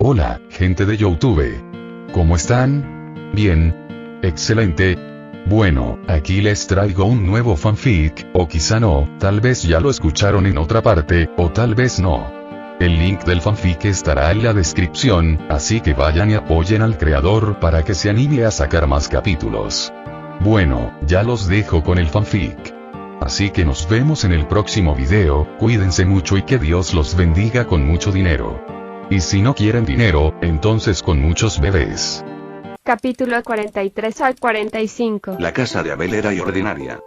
Hola, gente de YouTube. ¿Cómo están? Bien. Excelente. Bueno, aquí les traigo un nuevo fanfic, o quizá no, tal vez ya lo escucharon en otra parte, o tal vez no. El link del fanfic estará en la descripción, así que vayan y apoyen al creador para que se anime a sacar más capítulos. Bueno, ya los dejo con el fanfic. Así que nos vemos en el próximo video, cuídense mucho y que Dios los bendiga con mucho dinero. Y si no quieren dinero, entonces con muchos bebés. Capítulo 43 al 45. La casa de Abel era y ordinaria.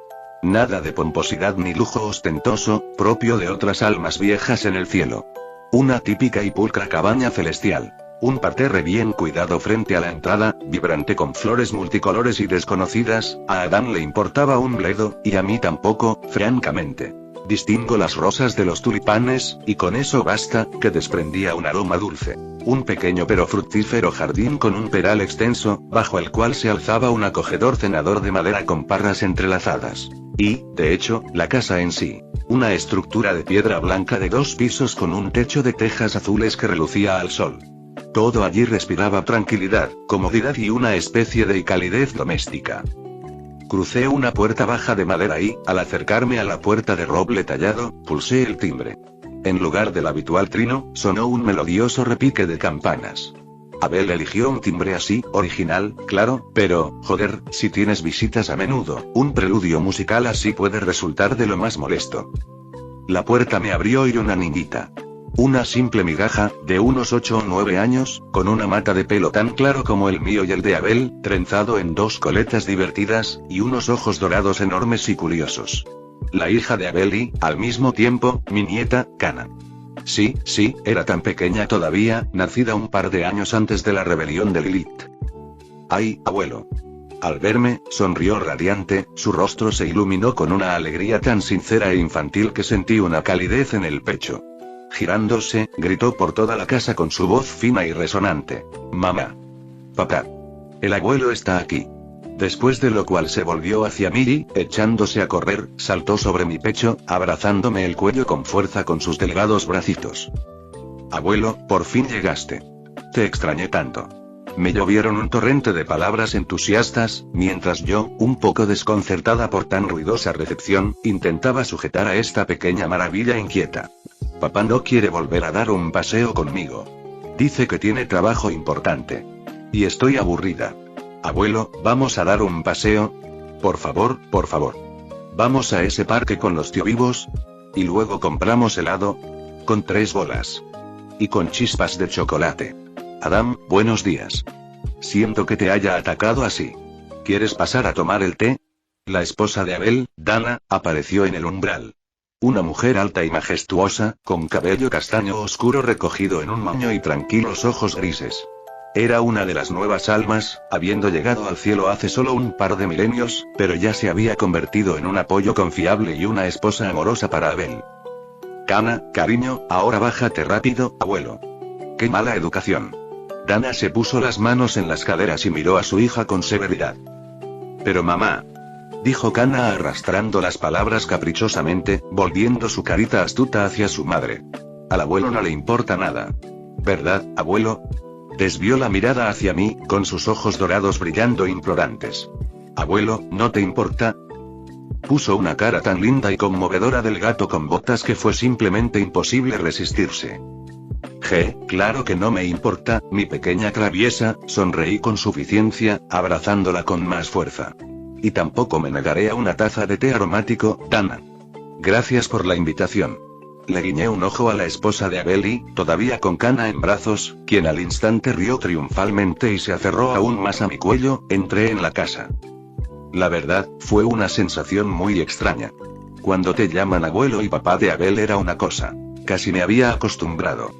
Nada de pomposidad ni lujo ostentoso, propio de otras almas viejas en el cielo. Una típica y pulcra cabaña celestial. Un parterre bien cuidado frente a la entrada, vibrante con flores multicolores y desconocidas. A Adán le importaba un bledo, y a mí tampoco, francamente. Distingo las rosas de los tulipanes, y con eso basta, que desprendía un aroma dulce. Un pequeño pero fructífero jardín con un peral extenso, bajo el cual se alzaba un acogedor cenador de madera con parras entrelazadas. Y, de hecho, la casa en sí. Una estructura de piedra blanca de 2 pisos con un techo de tejas azules que relucía al sol. Todo allí respiraba tranquilidad, comodidad y una especie de calidez doméstica. Crucé una puerta baja de madera y, al acercarme a la puerta de roble tallado, pulsé el timbre. En lugar del habitual trino, sonó un melodioso repique de campanas. Abel eligió un timbre así, original, claro, pero, joder, si tienes visitas a menudo, un preludio musical así puede resultar de lo más molesto. La puerta me abrió y una niñita. Una simple migaja, de unos 8 o 9 años, con una mata de pelo tan claro como el mío y el de Abel, trenzado en 2 coletas divertidas, y unos ojos dorados enormes y curiosos. La hija de Abel y, al mismo tiempo, mi nieta, Cana. Sí, era tan pequeña todavía, nacida un par de años antes de la rebelión de Lilith. ¡Ay, abuelo! Al verme, sonrió radiante, su rostro se iluminó con una alegría tan sincera e infantil que sentí una calidez en el pecho. Girándose, gritó por toda la casa con su voz fina y resonante. «Mamá. Papá. El abuelo está aquí». Después de lo cual se volvió hacia mí y, echándose a correr, saltó sobre mi pecho, abrazándome el cuello con fuerza con sus delgados bracitos. «Abuelo, por fin llegaste. Te extrañé tanto». Me llovieron un torrente de palabras entusiastas, mientras yo, un poco desconcertada por tan ruidosa recepción, intentaba sujetar a esta pequeña maravilla inquieta. «Papá no quiere volver a dar un paseo conmigo. Dice que tiene trabajo importante. Y estoy aburrida. Abuelo, ¿vamos a dar un paseo? Por favor, por favor. Vamos a ese parque con los tío vivos. Y luego compramos helado. Con 3 bolas. Y con chispas de chocolate. Adam, buenos días. Siento que te haya atacado así. ¿Quieres pasar a tomar el té?» La esposa de Abel, Dana, apareció en el umbral. Una mujer alta y majestuosa, con cabello castaño oscuro recogido en un moño y tranquilos ojos grises. Era una de las nuevas almas, habiendo llegado al cielo hace solo un par de milenios, pero ya se había convertido en un apoyo confiable y una esposa amorosa para Abel. «Cana, cariño, ahora bájate rápido, abuelo». «Qué mala educación». Dana se puso las manos en las caderas y miró a su hija con severidad. «Pero mamá», dijo Cana arrastrando las palabras caprichosamente, volviendo su carita astuta hacia su madre. «Al abuelo no le importa nada. ¿Verdad, abuelo?» Desvió la mirada hacia mí, con sus ojos dorados brillando implorantes. «Abuelo, ¿no te importa?» Puso una cara tan linda y conmovedora del gato con botas que fue simplemente imposible resistirse. Claro que no me importa, mi pequeña traviesa», sonreí con suficiencia, abrazándola con más fuerza. «Y tampoco me negaré a una taza de té aromático, Dana. Gracias por la invitación». Le guiñé un ojo a la esposa de Abel y, todavía con Cana en brazos, quien al instante rió triunfalmente y se aferró aún más a mi cuello, entré en la casa. La verdad, fue una sensación muy extraña. Cuando te llaman abuelo y papá de Abel era una cosa. Casi me había acostumbrado.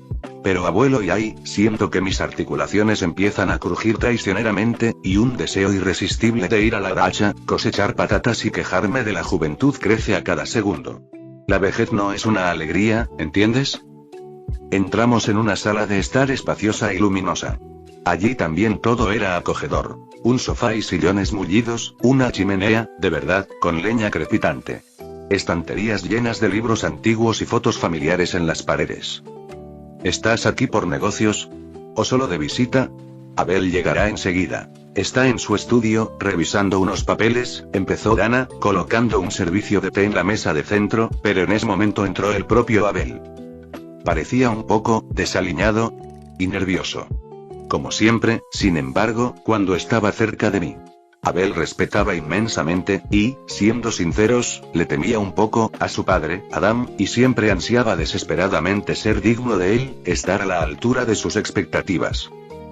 Pero abuelo y ay, siento que mis articulaciones empiezan a crujir traicioneramente, y un deseo irresistible de ir a la dacha, cosechar patatas y quejarme de la juventud crece a cada segundo. La vejez no es una alegría, ¿entiendes? Entramos en una sala de estar espaciosa y luminosa. Allí también todo era acogedor. Un sofá y sillones mullidos, una chimenea, de verdad, con leña crepitante. Estanterías llenas de libros antiguos y fotos familiares en las paredes. ¿Estás aquí por negocios? ¿O solo de visita? Abel llegará enseguida. Está en su estudio, revisando unos papeles, empezó Dana, colocando un servicio de té en la mesa de centro, pero en ese momento entró el propio Abel. Parecía un poco desaliñado y nervioso. Como siempre, sin embargo, cuando estaba cerca de mí. Abel respetaba inmensamente, y, siendo sinceros, le temía un poco a su padre, Adam, y siempre ansiaba desesperadamente ser digno de él, estar a la altura de sus expectativas.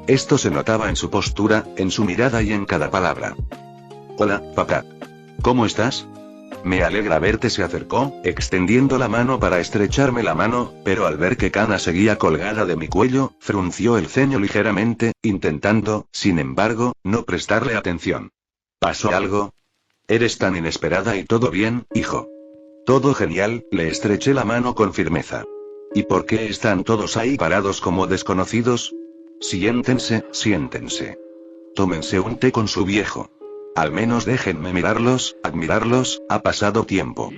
Esto se notaba en su postura, en su mirada y en cada palabra. Hola, papá. ¿Cómo estás? Me alegra verte, se acercó, extendiendo la mano para estrecharme la mano, pero al ver que Kana seguía colgada de mi cuello, frunció el ceño ligeramente, intentando, sin embargo, no prestarle atención. ¿Pasó algo? Eres tan inesperada y todo bien, hijo. Todo genial, le estreché la mano con firmeza. ¿Y por qué están todos ahí parados como desconocidos? Siéntense, siéntense. Tómense un té con su viejo. Al menos déjenme mirarlos, admirarlos, ha pasado tiempo.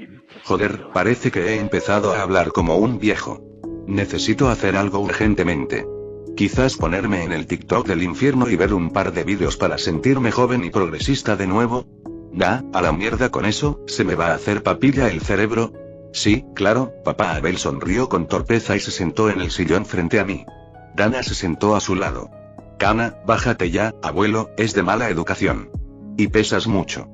Joder, parece que he empezado a hablar como un viejo. Necesito hacer algo urgentemente. Quizás ponerme en el TikTok del infierno y ver un par de vídeos para sentirme joven y progresista de nuevo. A la mierda con eso, ¿se me va a hacer papilla el cerebro? Sí, claro, papá. Abel sonrió con torpeza y se sentó en el sillón frente a mí. Dana se sentó a su lado. Kana, bájate ya, abuelo, es de mala educación. Y pesas mucho.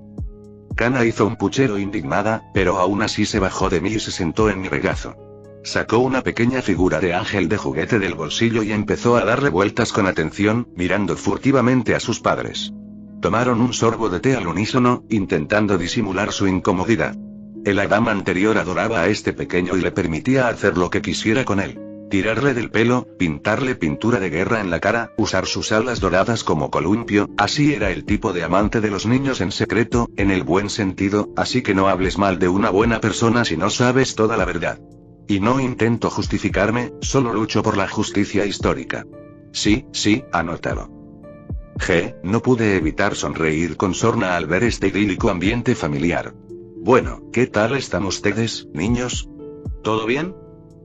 Kana hizo un puchero indignada, pero aún así se bajó de mí y se sentó en mi regazo. Sacó una pequeña figura de ángel de juguete del bolsillo y empezó a darle vueltas con atención, mirando furtivamente a sus padres. Tomaron un sorbo de té al unísono, intentando disimular su incomodidad. El Adam anterior adoraba a este pequeño y le permitía hacer lo que quisiera con él. Tirarle del pelo, pintarle pintura de guerra en la cara, usar sus alas doradas como columpio, así era el tipo de amante de los niños en secreto, en el buen sentido, así que no hables mal de una buena persona si no sabes toda la verdad. Y no intento justificarme, solo lucho por la justicia histórica. Sí, anótalo. No pude evitar sonreír con sorna al ver este idílico ambiente familiar. Bueno, ¿qué tal están ustedes, niños? ¿Todo bien?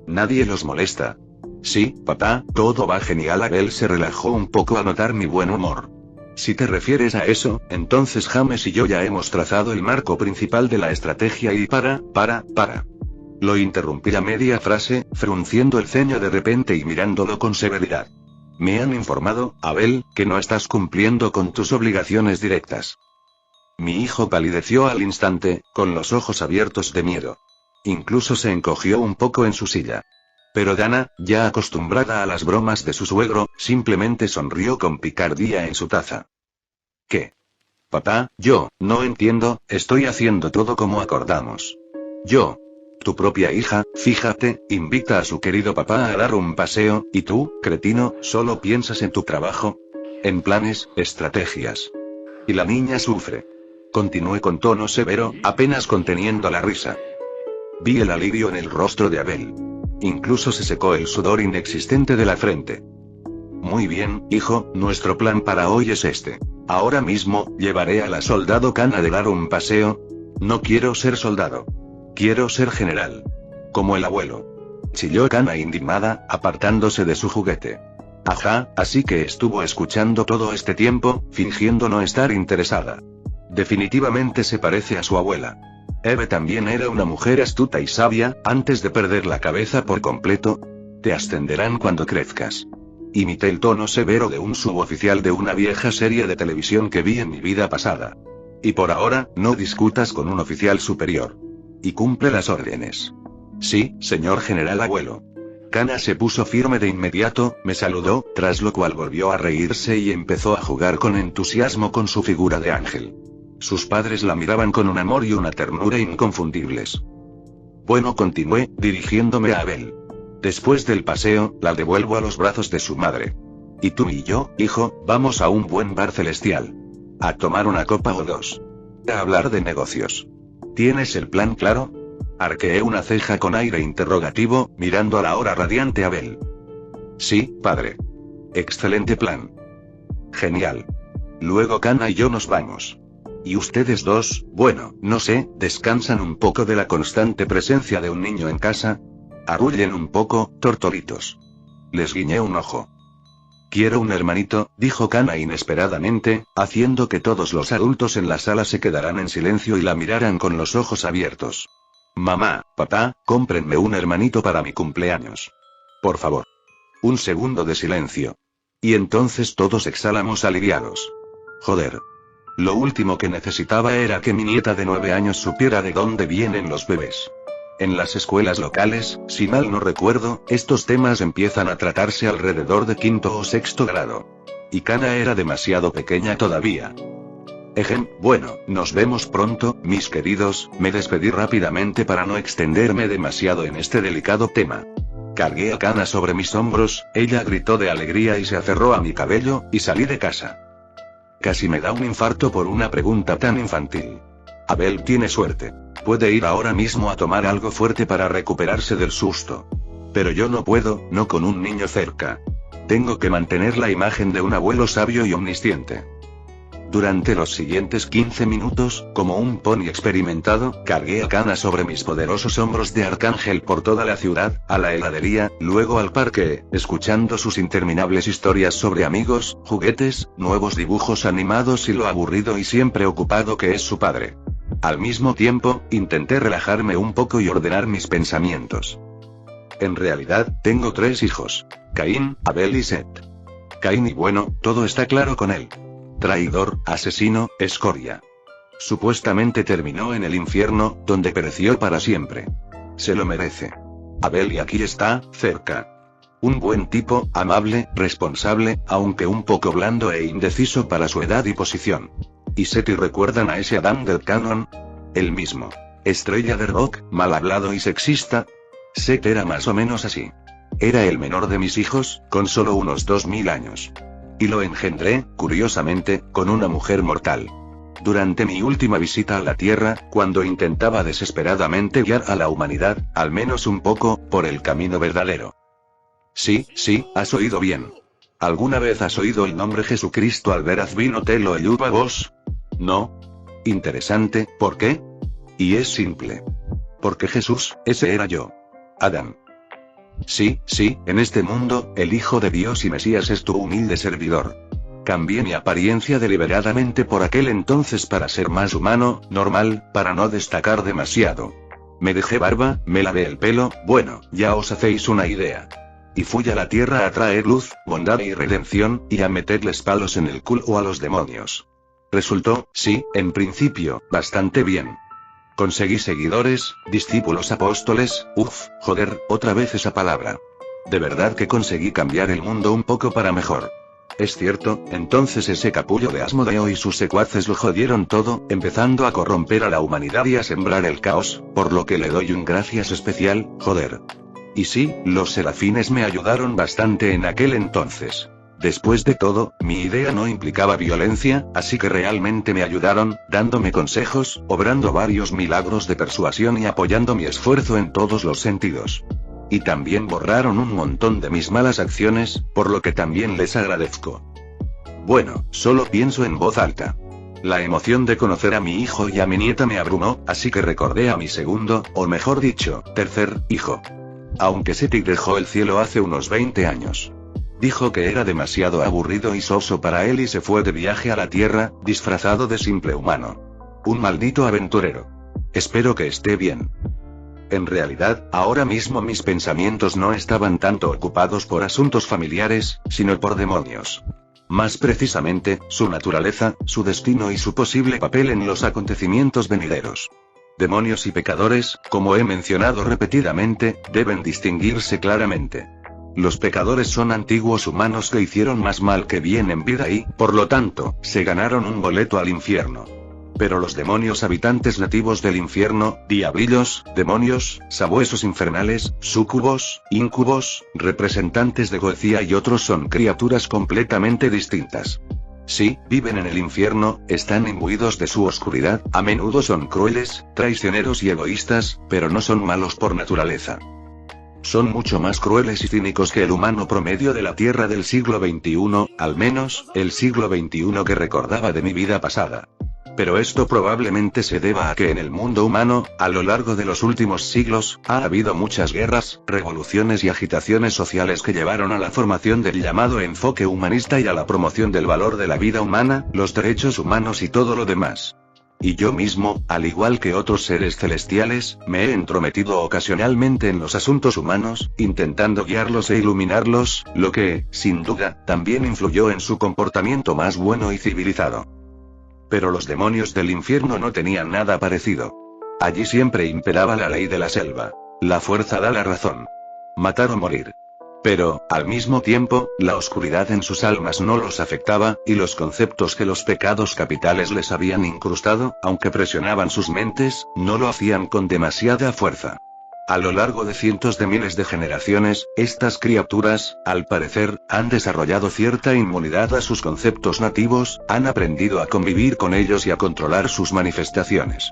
¿Nadie los molesta? Sí, papá, todo va genial. Abel se relajó un poco al notar mi buen humor. Si te refieres a eso, entonces James y yo ya hemos trazado el marco principal de la estrategia y para. Lo interrumpí a media frase, frunciendo el ceño de repente y mirándolo con severidad. Me han informado, Abel, que no estás cumpliendo con tus obligaciones directas. Mi hijo palideció al instante, con los ojos abiertos de miedo. Incluso se encogió un poco en su silla. Pero Dana, ya acostumbrada a las bromas de su suegro, simplemente sonrió con picardía en su taza. ¿Qué? Papá, yo, no entiendo, estoy haciendo todo como acordamos. Tu propia hija, fíjate, invita a su querido papá a dar un paseo, y tú, cretino, solo piensas en tu trabajo. En planes, estrategias. Y la niña sufre. Continué con tono severo, apenas conteniendo la risa. Vi el alivio en el rostro de Abel. Incluso se secó el sudor inexistente de la frente. Muy bien, hijo, nuestro plan para hoy es este. Ahora mismo, llevaré a la soldado Kana a dar un paseo. No quiero ser soldado. Quiero ser general. Como el abuelo. Chilló Kana indignada, apartándose de su juguete. Ajá, así que estuvo escuchando todo este tiempo, fingiendo no estar interesada. Definitivamente se parece a su abuela. Eve también era una mujer astuta y sabia, antes de perder la cabeza por completo. Te ascenderán cuando crezcas. Imité el tono severo de un suboficial de una vieja serie de televisión que vi en mi vida pasada. Y por ahora, no discutas con un oficial superior. Y cumple las órdenes. Sí, señor general abuelo. Kana se puso firme de inmediato, me saludó, tras lo cual volvió a reírse y empezó a jugar con entusiasmo con su figura de ángel. Sus padres la miraban con un amor y una ternura inconfundibles. Bueno, continué, dirigiéndome a Abel. Después del paseo, la devuelvo a los brazos de su madre. Y tú y yo, hijo, vamos a un buen bar celestial. A tomar una copa o dos. A hablar de negocios. ¿Tienes el plan claro? Arqueé una ceja con aire interrogativo, mirando a la hora radiante Abel. Sí, padre. Excelente plan. Genial. Luego Kana y yo nos vamos. Y ustedes dos, bueno, no sé, descansan un poco de la constante presencia de un niño en casa. Arrullen un poco, tortolitos. Les guiñé un ojo. Quiero un hermanito, dijo Kana inesperadamente, haciendo que todos los adultos en la sala se quedaran en silencio y la miraran con los ojos abiertos. Mamá, papá, cómprenme un hermanito para mi cumpleaños. Por favor. Un segundo de silencio. Y entonces todos exhalamos aliviados. Joder. Lo último que necesitaba era que mi nieta de 9 años supiera de dónde vienen los bebés. En las escuelas locales, si mal no recuerdo, estos temas empiezan a tratarse alrededor de quinto o sexto grado. Y Kana era demasiado pequeña todavía. Bueno, nos vemos pronto, mis queridos, me despedí rápidamente para no extenderme demasiado en este delicado tema. Cargué a Kana sobre mis hombros, ella gritó de alegría y se aferró a mi cabello, y salí de casa. Casi me da un infarto por una pregunta tan infantil. Abel tiene suerte. Puede ir ahora mismo a tomar algo fuerte para recuperarse del susto. Pero yo no puedo, no con un niño cerca. Tengo que mantener la imagen de un abuelo sabio y omnisciente. Durante los siguientes 15 minutos, como un pony experimentado, cargué a Kana sobre mis poderosos hombros de arcángel por toda la ciudad, a la heladería, luego al parque, escuchando sus interminables historias sobre amigos, juguetes, nuevos dibujos animados y lo aburrido y siempre ocupado que es su padre. Al mismo tiempo, intenté relajarme un poco y ordenar mis pensamientos. En realidad, tengo 3 hijos. Caín, Abel y Set. Caín y bueno, todo está claro con él. Traidor, asesino, escoria. Supuestamente terminó en el infierno, donde pereció para siempre. Se lo merece. Abel y aquí está, cerca. Un buen tipo, amable, responsable, aunque un poco blando e indeciso para su edad y posición. ¿Y Seti recuerdan a ese Adán del canon? El mismo. Estrella de rock, mal hablado y sexista. Set era más o menos así. Era el menor de mis hijos, con solo unos 2000 años. Y lo engendré, curiosamente, con una mujer mortal. Durante mi última visita a la Tierra, cuando intentaba desesperadamente guiar a la humanidad, al menos un poco, por el camino verdadero. Sí, has oído bien. ¿Alguna vez has oído el nombre Jesucristo al ver Azvino te lo ayuda a vos? No. Interesante, ¿por qué? Y es simple. Porque Jesús, ese era yo. Adán. Sí, en este mundo, el Hijo de Dios y Mesías es tu humilde servidor. Cambié mi apariencia deliberadamente por aquel entonces para ser más humano, normal, para no destacar demasiado. Me dejé barba, me lavé el pelo, bueno, ya os hacéis una idea. Y fui a la tierra a traer luz, bondad y redención, y a meterles palos en el culo a los demonios. Resultó, sí, en principio, bastante bien. Conseguí seguidores, discípulos apóstoles, joder, otra vez esa palabra. De verdad que conseguí cambiar el mundo un poco para mejor. Es cierto, entonces ese capullo de Asmodeo y sus secuaces lo jodieron todo, empezando a corromper a la humanidad y a sembrar el caos, por lo que le doy un gracias especial, joder. Y sí, los serafines me ayudaron bastante en aquel entonces. Después de todo, mi idea no implicaba violencia, así que realmente me ayudaron, dándome consejos, obrando varios milagros de persuasión y apoyando mi esfuerzo en todos los sentidos. Y también borraron un montón de mis malas acciones, por lo que también les agradezco. Bueno, solo pienso en voz alta. La emoción de conocer a mi hijo y a mi nieta me abrumó, así que recordé a mi segundo, o mejor dicho, tercer, hijo. Aunque Seti dejó el cielo hace unos 20 años. Dijo que era demasiado aburrido y soso para él y se fue de viaje a la Tierra, disfrazado de simple humano. Un maldito aventurero. Espero que esté bien. En realidad, ahora mismo mis pensamientos no estaban tanto ocupados por asuntos familiares, sino por demonios. Más precisamente, su naturaleza, su destino y su posible papel en los acontecimientos venideros. Demonios y pecadores, como he mencionado repetidamente, deben distinguirse claramente. Los pecadores son antiguos humanos que hicieron más mal que bien en vida y, por lo tanto, se ganaron un boleto al infierno. Pero los demonios habitantes nativos del infierno, diablillos, demonios, sabuesos infernales, súcubos, íncubos, representantes de Goetia y otros son criaturas completamente distintas. Sí, viven en el infierno, están imbuidos de su oscuridad, a menudo son crueles, traicioneros y egoístas, pero no son malos por naturaleza. Son mucho más crueles y cínicos que el humano promedio de la Tierra del siglo XXI, al menos, el siglo XXI que recordaba de mi vida pasada. Pero esto probablemente se deba a que en el mundo humano, a lo largo de los últimos siglos, ha habido muchas guerras, revoluciones y agitaciones sociales que llevaron a la formación del llamado enfoque humanista y a la promoción del valor de la vida humana, los derechos humanos y todo lo demás. Y yo mismo, al igual que otros seres celestiales, me he entrometido ocasionalmente en los asuntos humanos, intentando guiarlos e iluminarlos, lo que, sin duda, también influyó en su comportamiento más bueno y civilizado. Pero los demonios del infierno no tenían nada parecido. Allí siempre imperaba la ley de la selva. La fuerza da la razón. Matar o morir. Pero, al mismo tiempo, la oscuridad en sus almas no los afectaba, y los conceptos que los pecados capitales les habían incrustado, aunque presionaban sus mentes, no lo hacían con demasiada fuerza. A lo largo de cientos de miles de generaciones, estas criaturas, al parecer, han desarrollado cierta inmunidad a sus conceptos nativos, han aprendido a convivir con ellos y a controlar sus manifestaciones.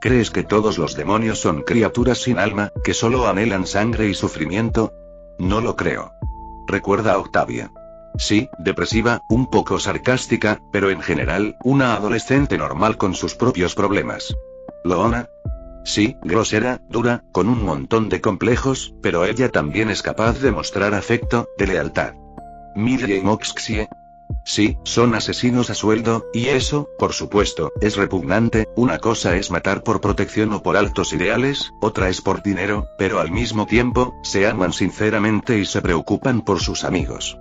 ¿Crees que todos los demonios son criaturas sin alma, que solo anhelan sangre y sufrimiento? No lo creo. Recuerda a Octavia. Sí, depresiva, un poco sarcástica, pero en general, una adolescente normal con sus propios problemas. Loona. Sí, grosera, dura, con un montón de complejos, pero ella también es capaz de mostrar afecto, de lealtad. Millie y Moxxie. Sí, son asesinos a sueldo, y eso, por supuesto, es repugnante. Una cosa es matar por protección o por altos ideales, otra es por dinero, pero al mismo tiempo, se aman sinceramente y se preocupan por sus amigos.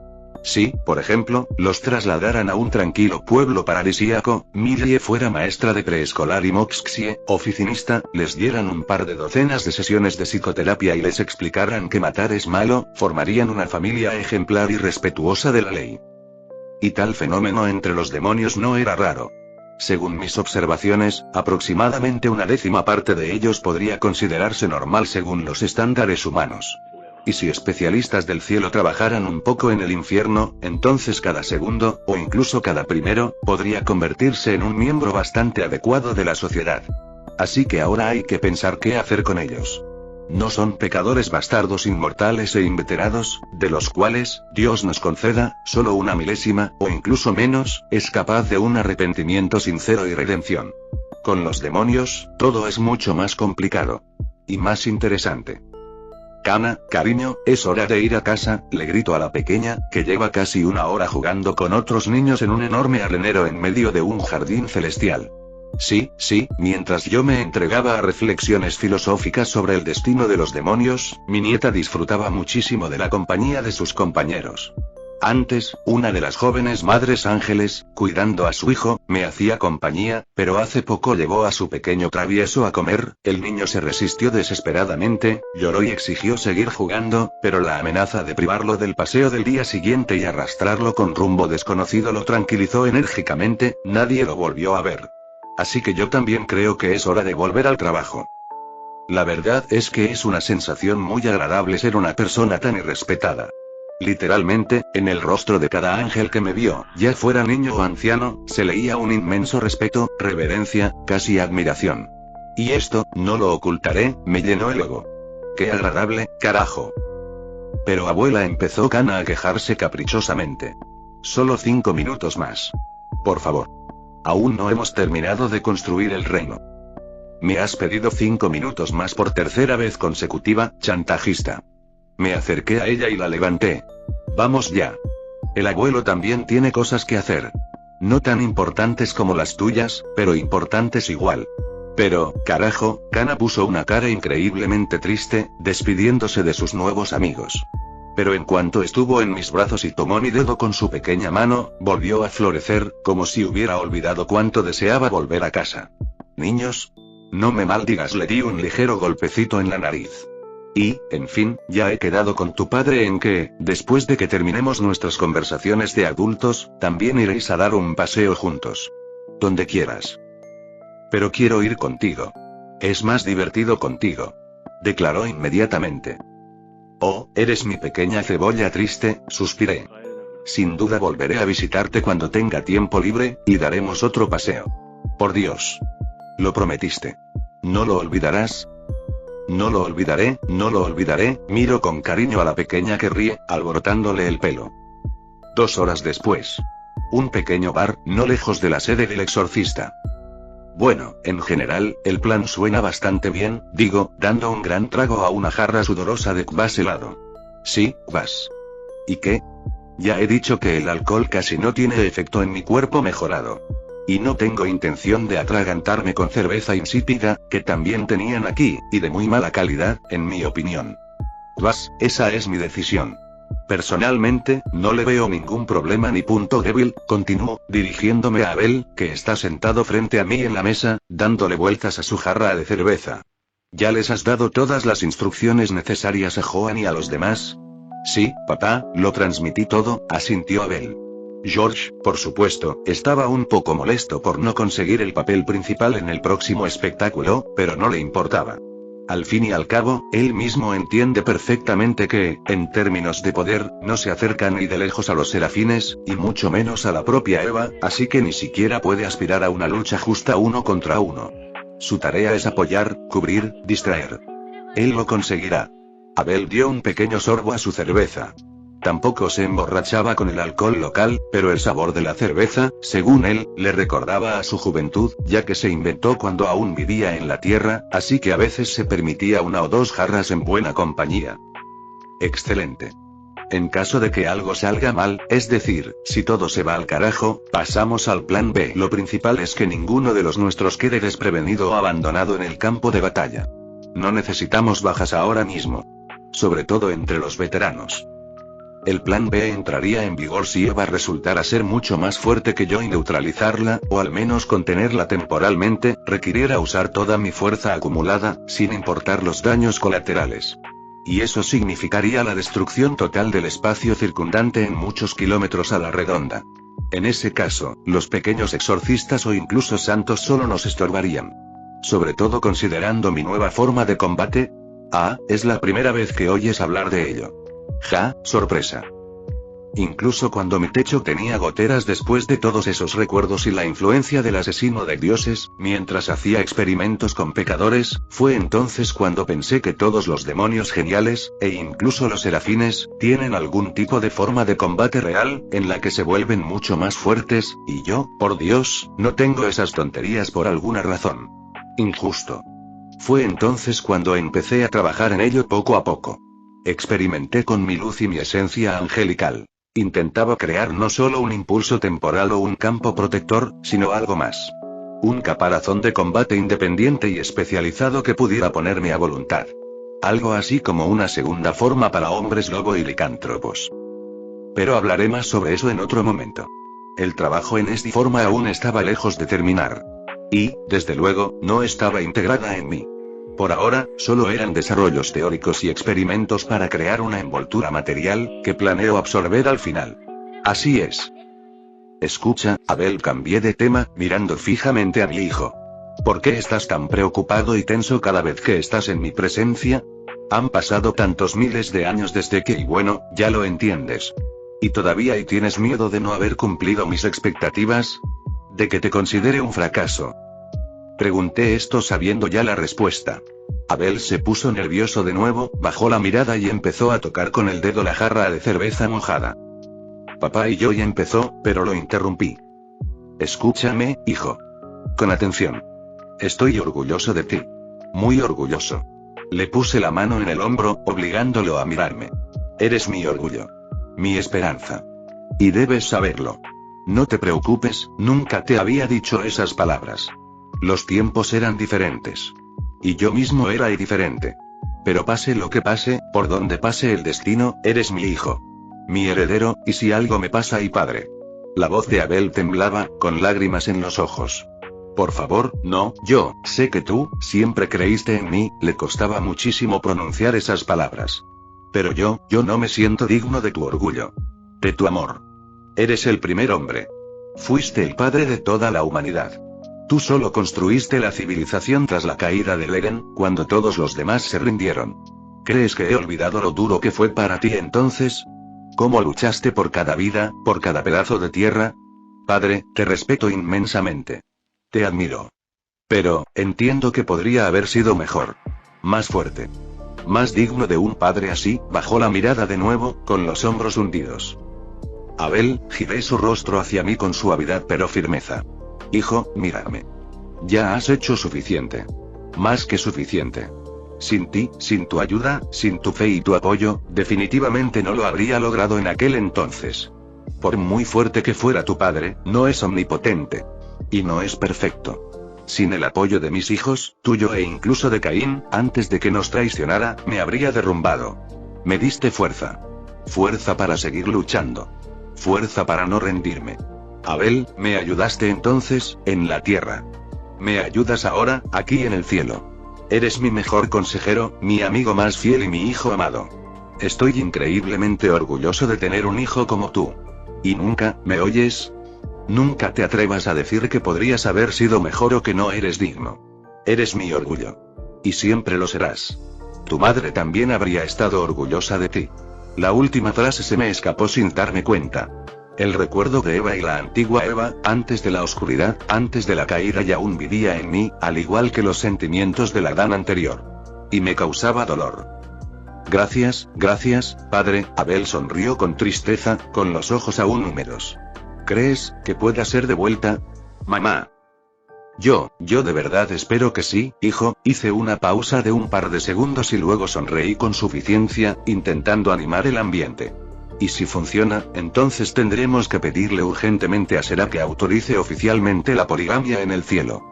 Si, por ejemplo, los trasladaran a un tranquilo pueblo paradisíaco, Millie fuera maestra de preescolar y Moxxie, oficinista, les dieran un par de docenas de sesiones de psicoterapia y les explicaran que matar es malo, formarían una familia ejemplar y respetuosa de la ley. Y tal fenómeno entre los demonios no era raro. Según mis observaciones, aproximadamente una décima parte de ellos podría considerarse normal según los estándares humanos. Y si especialistas del cielo trabajaran un poco en el infierno, entonces cada segundo, o incluso cada primero, podría convertirse en un miembro bastante adecuado de la sociedad. Así que ahora hay que pensar qué hacer con ellos. No son pecadores bastardos inmortales e inveterados, de los cuales, Dios nos conceda, solo una milésima, o incluso menos, es capaz de un arrepentimiento sincero y redención. Con los demonios, todo es mucho más complicado. Y más interesante. Kana, cariño, es hora de ir a casa, le grito a la pequeña, que lleva casi una hora jugando con otros niños en un enorme arenero en medio de un jardín celestial. Sí, mientras yo me entregaba a reflexiones filosóficas sobre el destino de los demonios, mi nieta disfrutaba muchísimo de la compañía de sus compañeros. Antes, una de las jóvenes madres ángeles, cuidando a su hijo, me hacía compañía, pero hace poco llevó a su pequeño travieso a comer, el niño se resistió desesperadamente, lloró y exigió seguir jugando, pero la amenaza de privarlo del paseo del día siguiente y arrastrarlo con rumbo desconocido lo tranquilizó enérgicamente, nadie lo volvió a ver. Así que yo también creo que es hora de volver al trabajo. La verdad es que es una sensación muy agradable ser una persona tan irrespetada. Literalmente, en el rostro de cada ángel que me vio, ya fuera niño o anciano, se leía un inmenso respeto, reverencia, casi admiración. Y esto, no lo ocultaré, me llenó el ego. ¡Qué agradable, carajo! Pero abuela, empezó Kana a quejarse caprichosamente. Solo 5 minutos más. Por favor. Aún no hemos terminado de construir el reino. Me has pedido 5 minutos más por tercera vez consecutiva, chantajista. Me acerqué a ella y la levanté. Vamos ya. El abuelo también tiene cosas que hacer. No tan importantes como las tuyas, pero importantes igual. Pero, carajo, Kana puso una cara increíblemente triste, despidiéndose de sus nuevos amigos. Pero en cuanto estuvo en mis brazos y tomó mi dedo con su pequeña mano, volvió a florecer, como si hubiera olvidado cuánto deseaba volver a casa. Niños. No me maldigas, le di un ligero golpecito en la nariz. Y, en fin, ya he quedado con tu padre en que, después de que terminemos nuestras conversaciones de adultos, también iréis a dar un paseo juntos. Donde quieras. Pero quiero ir contigo. Es más divertido contigo. Declaró inmediatamente. Oh, eres mi pequeña cebolla triste, suspiré. Sin duda volveré a visitarte cuando tenga tiempo libre, y daremos otro paseo. Por Dios. Lo prometiste. ¿No lo olvidarás? No lo olvidaré, no lo olvidaré, miro con cariño a la pequeña que ríe, alborotándole el pelo. 2 horas después. Un pequeño bar, no lejos de la sede del exorcista. Bueno, en general, el plan suena bastante bien, digo, dando un gran trago a una jarra sudorosa de kvass helado. Sí, kvass. ¿Y qué? Ya he dicho que el alcohol casi no tiene efecto en mi cuerpo mejorado. Y no tengo intención de atragantarme con cerveza insípida, que también tenían aquí, y de muy mala calidad, en mi opinión. Kvass, esa es mi decisión. Personalmente, no le veo ningún problema ni punto débil, continuó, dirigiéndome a Abel, que está sentado frente a mí en la mesa, dándole vueltas a su jarra de cerveza. ¿Ya les has dado todas las instrucciones necesarias a Joan y a los demás? Sí, papá, lo transmití todo, asintió Abel. George, por supuesto, estaba un poco molesto por no conseguir el papel principal en el próximo espectáculo, pero no le importaba. Al fin y al cabo, él mismo entiende perfectamente que, en términos de poder, no se acerca ni de lejos a los serafines, y mucho menos a la propia Eva, así que ni siquiera puede aspirar a una lucha justa uno contra uno. Su tarea es apoyar, cubrir, distraer. Él lo conseguirá. Abel dio un pequeño sorbo a su cerveza. Tampoco se emborrachaba con el alcohol local, pero el sabor de la cerveza, según él, le recordaba a su juventud, ya que se inventó cuando aún vivía en la tierra, así que a veces se permitía una o dos jarras en buena compañía. Excelente. En caso de que algo salga mal, es decir, si todo se va al carajo, pasamos al plan B. Lo principal es que ninguno de los nuestros quede desprevenido o abandonado en el campo de batalla. No necesitamos bajas ahora mismo. Sobre todo entre los veteranos. El plan B entraría en vigor si Eva resultara ser mucho más fuerte que yo y neutralizarla, o al menos contenerla temporalmente, requiriera usar toda mi fuerza acumulada, sin importar los daños colaterales. Y eso significaría la destrucción total del espacio circundante en muchos kilómetros a la redonda. En ese caso, los pequeños exorcistas o incluso santos solo nos estorbarían. Sobre todo considerando mi nueva forma de combate. Ah, es la primera vez que oyes hablar de ello. Ja, sorpresa. Incluso cuando mi techo tenía goteras después de todos esos recuerdos y la influencia del asesino de dioses, mientras hacía experimentos con pecadores, fue entonces cuando pensé que todos los demonios geniales, e incluso los serafines, tienen algún tipo de forma de combate real, en la que se vuelven mucho más fuertes, y yo, por Dios, no tengo esas tonterías por alguna razón. Injusto. Fue entonces cuando empecé a trabajar en ello poco a poco. Experimenté con mi luz y mi esencia angelical. Intentaba crear no solo un impulso temporal o un campo protector, sino algo más. Un caparazón de combate independiente y especializado que pudiera ponerme a voluntad. Algo así como una segunda forma para hombres lobo y licántropos. Pero hablaré más sobre eso en otro momento. El trabajo en esta forma aún estaba lejos de terminar. Y, desde luego, no estaba integrada en mí. Por ahora, solo eran desarrollos teóricos y experimentos para crear una envoltura material, que planeo absorber al final. Así es. Escucha, Abel, cambié de tema, mirando fijamente a mi hijo. ¿Por qué estás tan preocupado y tenso cada vez que estás en mi presencia? Han pasado tantos miles de años desde que, y bueno, ya lo entiendes. ¿Y todavía tienes miedo de no haber cumplido mis expectativas? ¿De que te considere un fracaso? Pregunté esto sabiendo ya la respuesta. Abel se puso nervioso de nuevo, bajó la mirada y empezó a tocar con el dedo la jarra de cerveza mojada. Papá y yo, y empezó, pero lo interrumpí. Escúchame, hijo. Con atención. Estoy orgulloso de ti. Muy orgulloso. Le puse la mano en el hombro, obligándolo a mirarme. Eres mi orgullo. Mi esperanza. Y debes saberlo. No te preocupes, nunca te había dicho esas palabras. Los tiempos eran diferentes. Y yo mismo era diferente. Pero pase lo que pase, por donde pase el destino, eres mi hijo. Mi heredero, y si algo me pasa, y padre. La voz de Abel temblaba, con lágrimas en los ojos. Por favor, no, yo sé que tú siempre creíste en mí, le costaba muchísimo pronunciar esas palabras. Pero yo no me siento digno de tu orgullo. De tu amor. Eres el primer hombre. Fuiste el padre de toda la humanidad. Tú solo construiste la civilización tras la caída de Leren, cuando todos los demás se rindieron. ¿Crees que he olvidado lo duro que fue para ti entonces? ¿Cómo luchaste por cada vida, por cada pedazo de tierra? Padre, te respeto inmensamente. Te admiro. Pero, entiendo que podría haber sido mejor. Más fuerte. Más digno de un padre así. Bajó la mirada de nuevo, con los hombros hundidos. Abel, giré su rostro hacia mí con suavidad pero firmeza. Hijo, mírame. Ya has hecho suficiente. Más que suficiente. Sin ti, sin tu ayuda, sin tu fe y tu apoyo, definitivamente no lo habría logrado en aquel entonces. Por muy fuerte que fuera tu padre, no es omnipotente. Y no es perfecto. Sin el apoyo de mis hijos, tuyo e incluso de Caín, antes de que nos traicionara, me habría derrumbado. Me diste fuerza. Fuerza para seguir luchando. Fuerza para no rendirme. Abel, me ayudaste entonces, en la tierra. Me ayudas ahora, aquí en el cielo. Eres mi mejor consejero, mi amigo más fiel y mi hijo amado. Estoy increíblemente orgulloso de tener un hijo como tú. ¿Y nunca, me oyes? Nunca te atrevas a decir que podrías haber sido mejor o que no eres digno. Eres mi orgullo. Y siempre lo serás. Tu madre también habría estado orgullosa de ti. La última frase se me escapó sin darme cuenta. El recuerdo de Eva y la antigua Eva, antes de la oscuridad, antes de la caída y aún vivía en mí, al igual que los sentimientos del Adán anterior. Y me causaba dolor. Gracias, padre. Abel sonrió con tristeza, con los ojos aún húmedos. ¿Crees que pueda ser de vuelta? Mamá. Yo de verdad espero que sí, hijo. Hice una pausa de un par de segundos y luego sonreí con suficiencia, intentando animar el ambiente. Y si funciona, entonces tendremos que pedirle urgentemente a Será que autorice oficialmente la poligamia en el cielo.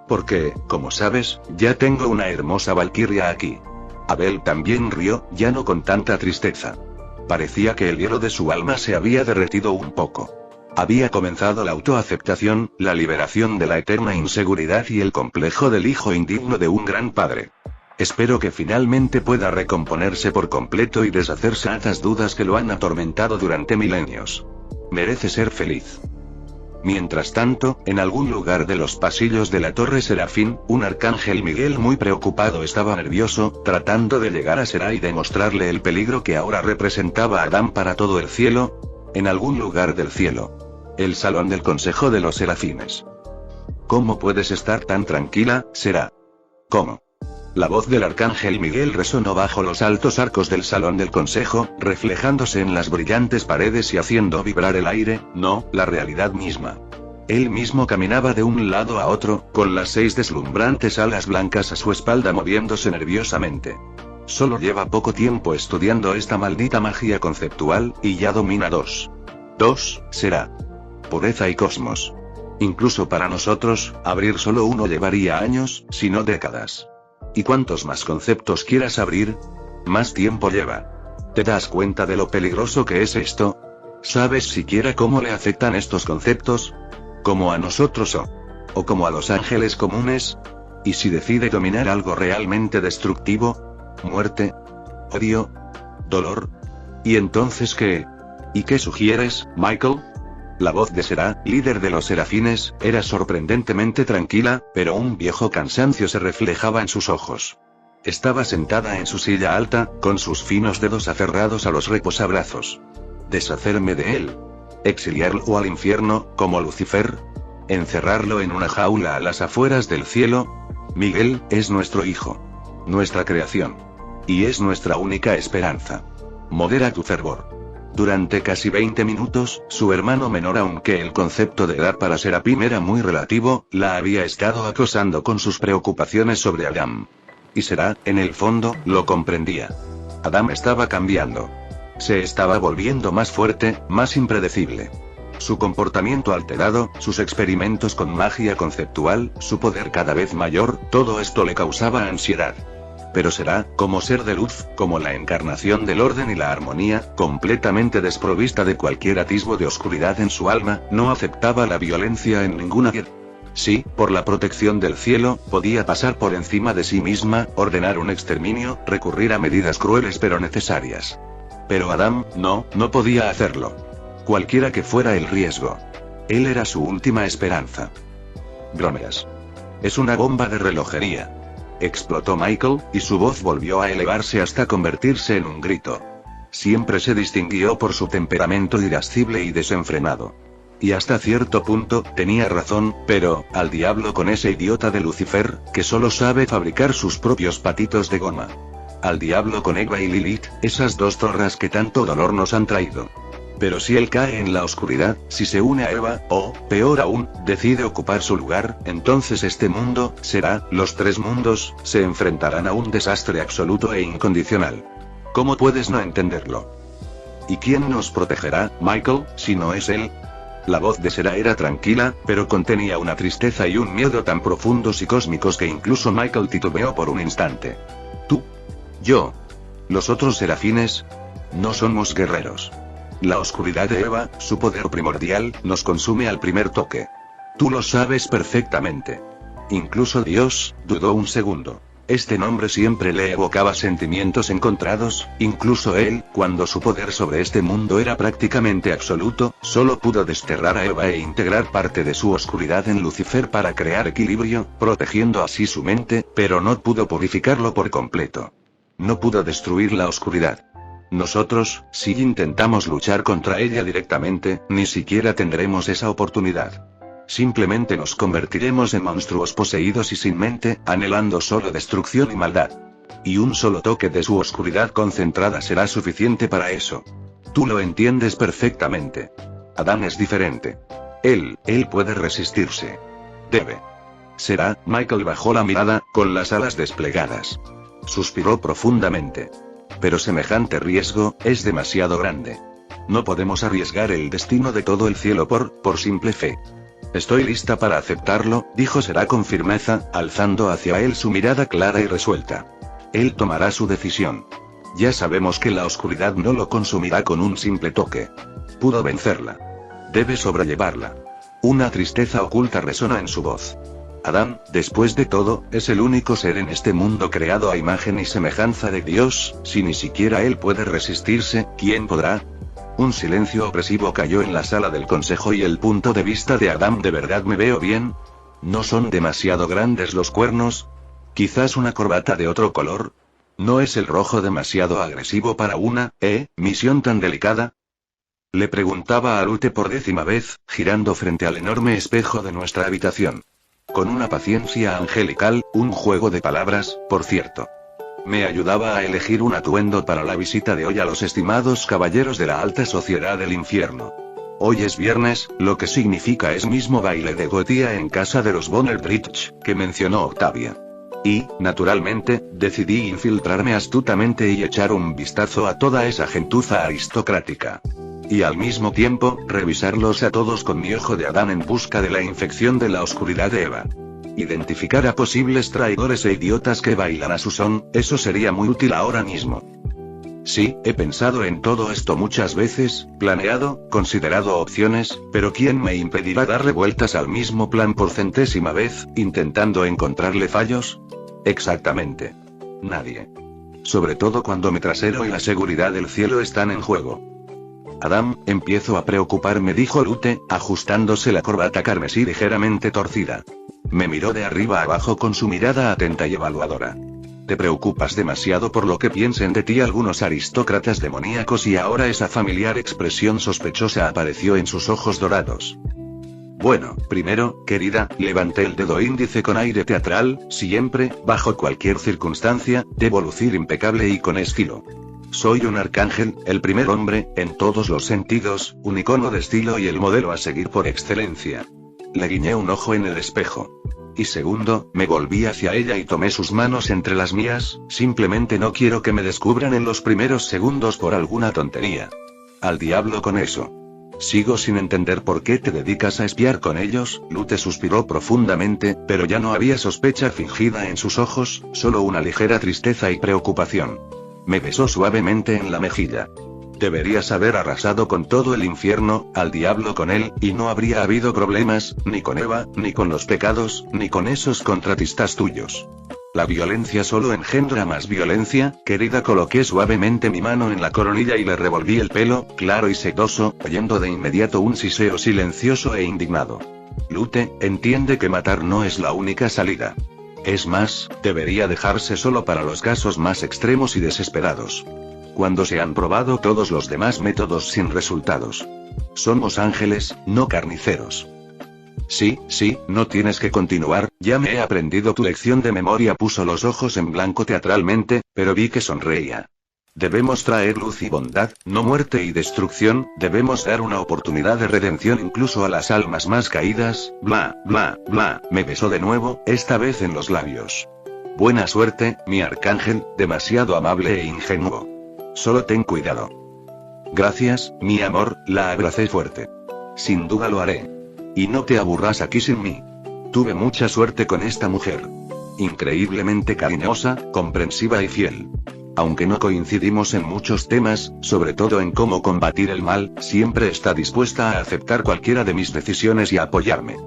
Porque, como sabes, ya tengo una hermosa valquiria aquí. Abel también rió, ya no con tanta tristeza. Parecía que el hielo de su alma se había derretido un poco. Había comenzado la autoaceptación, la liberación de la eterna inseguridad y el complejo del hijo indigno de un gran padre. Espero que finalmente pueda recomponerse por completo y deshacerse de las dudas que lo han atormentado durante milenios. Merece ser feliz. Mientras tanto, en algún lugar de los pasillos de la Torre Serafín, un arcángel Miguel muy preocupado estaba nervioso, tratando de llegar a Será y demostrarle el peligro que ahora representaba Adán para todo el cielo. En algún lugar del cielo. El salón del Consejo de los Serafines. ¿Cómo puedes estar tan tranquila, Será? ¿Cómo? La voz del arcángel Miguel resonó bajo los altos arcos del salón del consejo, reflejándose en las brillantes paredes y haciendo vibrar el aire, no, la realidad misma. Él mismo caminaba de un lado a otro, con las 6 deslumbrantes alas blancas a su espalda moviéndose nerviosamente. Solo lleva poco tiempo estudiando esta maldita magia conceptual, y ya domina 2. Será. Pureza y cosmos. Incluso para nosotros, abrir solo uno llevaría años, si no décadas. Y cuantos más conceptos quieras abrir, más tiempo lleva. ¿Te das cuenta de lo peligroso que es esto? ¿Sabes siquiera cómo le afectan estos conceptos? ¿Como a nosotros o como a los ángeles comunes? ¿Y si decide dominar algo realmente destructivo? ¿Muerte? ¿Odio? ¿Dolor? ¿Y entonces qué? ¿Y qué sugieres, Michael? La voz de Será, líder de los serafines, era sorprendentemente tranquila, pero un viejo cansancio se reflejaba en sus ojos. Estaba sentada en su silla alta, con sus finos dedos aferrados a los reposabrazos. ¿Deshacerme de él? ¿Exiliarlo al infierno, como Lucifer? ¿Encerrarlo en una jaula a las afueras del cielo? Miguel, es nuestro hijo. Nuestra creación. Y es nuestra única esperanza. Modera tu fervor. Durante casi 20 minutos, su hermano menor, aunque el concepto de edad para Serapín era muy relativo, la había estado acosando con sus preocupaciones sobre Adam. Y Será, en el fondo, lo comprendía. Adam estaba cambiando. Se estaba volviendo más fuerte, más impredecible. Su comportamiento alterado, sus experimentos con magia conceptual, su poder cada vez mayor, todo esto le causaba ansiedad. Pero Será, como ser de luz, como la encarnación del orden y la armonía, completamente desprovista de cualquier atisbo de oscuridad en su alma, no aceptaba la violencia en ninguna dirección. Sí, por la protección del cielo, podía pasar por encima de sí misma, ordenar un exterminio, recurrir a medidas crueles pero necesarias. Pero Adam, no podía hacerlo. Cualquiera que fuera el riesgo. Él era su última esperanza. Bromeas. Es una bomba de relojería. Explotó Michael, y su voz volvió a elevarse hasta convertirse en un grito. Siempre se distinguió por su temperamento irascible y desenfrenado. Y hasta cierto punto, tenía razón, pero, al diablo con ese idiota de Lucifer, que solo sabe fabricar sus propios patitos de goma. Al diablo con Eva y Lilith, esas 2 zorras que tanto dolor nos han traído. Pero si él cae en la oscuridad, si se une a Eva, o, peor aún, decide ocupar su lugar, entonces este mundo, los tres mundos, se enfrentarán a un desastre absoluto e incondicional. ¿Cómo puedes no entenderlo? ¿Y quién nos protegerá, Michael, si no es él? La voz de Sera era tranquila, pero contenía una tristeza y un miedo tan profundos y cósmicos que incluso Michael titubeó por un instante. ¿Tú? ¿Yo? ¿Los otros serafines? No somos guerreros. La oscuridad de Eva, su poder primordial, nos consume al primer toque. Tú lo sabes perfectamente. Incluso Dios, dudó un segundo. Este nombre siempre le evocaba sentimientos encontrados, incluso él, cuando su poder sobre este mundo era prácticamente absoluto, solo pudo desterrar a Eva e integrar parte de su oscuridad en Lucifer para crear equilibrio, protegiendo así su mente, pero no pudo purificarlo por completo. No pudo destruir la oscuridad. Nosotros, si intentamos luchar contra ella directamente, ni siquiera tendremos esa oportunidad. Simplemente nos convertiremos en monstruos poseídos y sin mente, anhelando solo destrucción y maldad. Y un solo toque de su oscuridad concentrada será suficiente para eso. Tú lo entiendes perfectamente. Adán es diferente. Él puede resistirse. Debe. Michael bajó la mirada, con las alas desplegadas. Suspiró profundamente. Pero semejante riesgo, es demasiado grande. No podemos arriesgar el destino de todo el cielo por simple fe. Estoy lista para aceptarlo, dijo Sera con firmeza, alzando hacia él su mirada clara y resuelta. Él tomará su decisión. Ya sabemos que la oscuridad no lo consumirá con un simple toque. Pudo vencerla. Debe sobrellevarla. Una tristeza oculta resonó en su voz. Adán, después de todo, es el único ser en este mundo creado a imagen y semejanza de Dios, si ni siquiera él puede resistirse, ¿quién podrá? Un silencio opresivo cayó en la sala del consejo y el punto de vista de Adán. ¿De verdad me veo bien? ¿No son demasiado grandes los cuernos? ¿Quizás una corbata de otro color? ¿No es el rojo demasiado agresivo para una, misión tan delicada? Le preguntaba a Lute por 10ª vez, girando frente al enorme espejo de nuestra habitación. Con una paciencia angelical, un juego de palabras, por cierto. Me ayudaba a elegir un atuendo para la visita de hoy a los estimados caballeros de la alta sociedad del infierno. Hoy es viernes, lo que significa es mismo baile de Goethe en casa de los Bonner Bridge, que mencionó Octavia. Y, naturalmente, decidí infiltrarme astutamente y echar un vistazo a toda esa gentuza aristocrática. Y al mismo tiempo, revisarlos a todos con mi ojo de Adán en busca de la infección de la oscuridad de Eva. Identificar a posibles traidores e idiotas que bailan a su son, eso sería muy útil ahora mismo. Sí, he pensado en todo esto muchas veces, planeado, considerado opciones, pero ¿quién me impedirá darle vueltas al mismo plan por 100ª vez, intentando encontrarle fallos? Exactamente. Nadie. Sobre todo cuando mi trasero y la seguridad del cielo están en juego. Adán, empiezo a preocuparme, dijo Lute, ajustándose la corbata carmesí ligeramente torcida. Me miró de arriba abajo con su mirada atenta y evaluadora. Te preocupas demasiado por lo que piensen de ti algunos aristócratas demoníacos, y ahora esa familiar expresión sospechosa apareció en sus ojos dorados. Bueno, primero, querida, levanté el dedo índice con aire teatral, siempre, bajo cualquier circunstancia, debo lucir impecable y con estilo. Soy un arcángel, el primer hombre, en todos los sentidos, un icono de estilo y el modelo a seguir por excelencia. Le guiñé un ojo en el espejo. Y segundo, me volví hacia ella y tomé sus manos entre las mías, simplemente no quiero que me descubran en los primeros segundos por alguna tontería. Al diablo con eso. Sigo sin entender por qué te dedicas a espiar con ellos. Lute suspiró profundamente, pero ya no había sospecha fingida en sus ojos, solo una ligera tristeza y preocupación. Me besó suavemente en la mejilla. Deberías haber arrasado con todo el infierno, al diablo con él, y no habría habido problemas, ni con Eva, ni con los pecados, ni con esos contratistas tuyos. La violencia solo engendra más violencia, querida. Coloqué suavemente mi mano en la coronilla y le revolví el pelo, claro y sedoso, oyendo de inmediato un siseo silencioso e indignado. Lute, entiende que matar no es la única salida. Es más, debería dejarse solo para los casos más extremos y desesperados. Cuando se han probado todos los demás métodos sin resultados. Somos ángeles, no carniceros. Sí, no tienes que continuar, ya me he aprendido tu lección de memoria. Puso los ojos en blanco teatralmente, pero vi que sonreía. Debemos traer luz y bondad, no muerte y destrucción, debemos dar una oportunidad de redención incluso a las almas más caídas, bla, bla, bla, me besó de nuevo, esta vez en los labios. Buena suerte, mi arcángel, demasiado amable e ingenuo. Solo ten cuidado. Gracias, mi amor, la abracé fuerte. Sin duda lo haré. Y no te aburras aquí sin mí. Tuve mucha suerte con esta mujer. Increíblemente cariñosa, comprensiva y fiel. Aunque no coincidimos en muchos temas, sobre todo en cómo combatir el mal, siempre está dispuesta a aceptar cualquiera de mis decisiones y a apoyarme.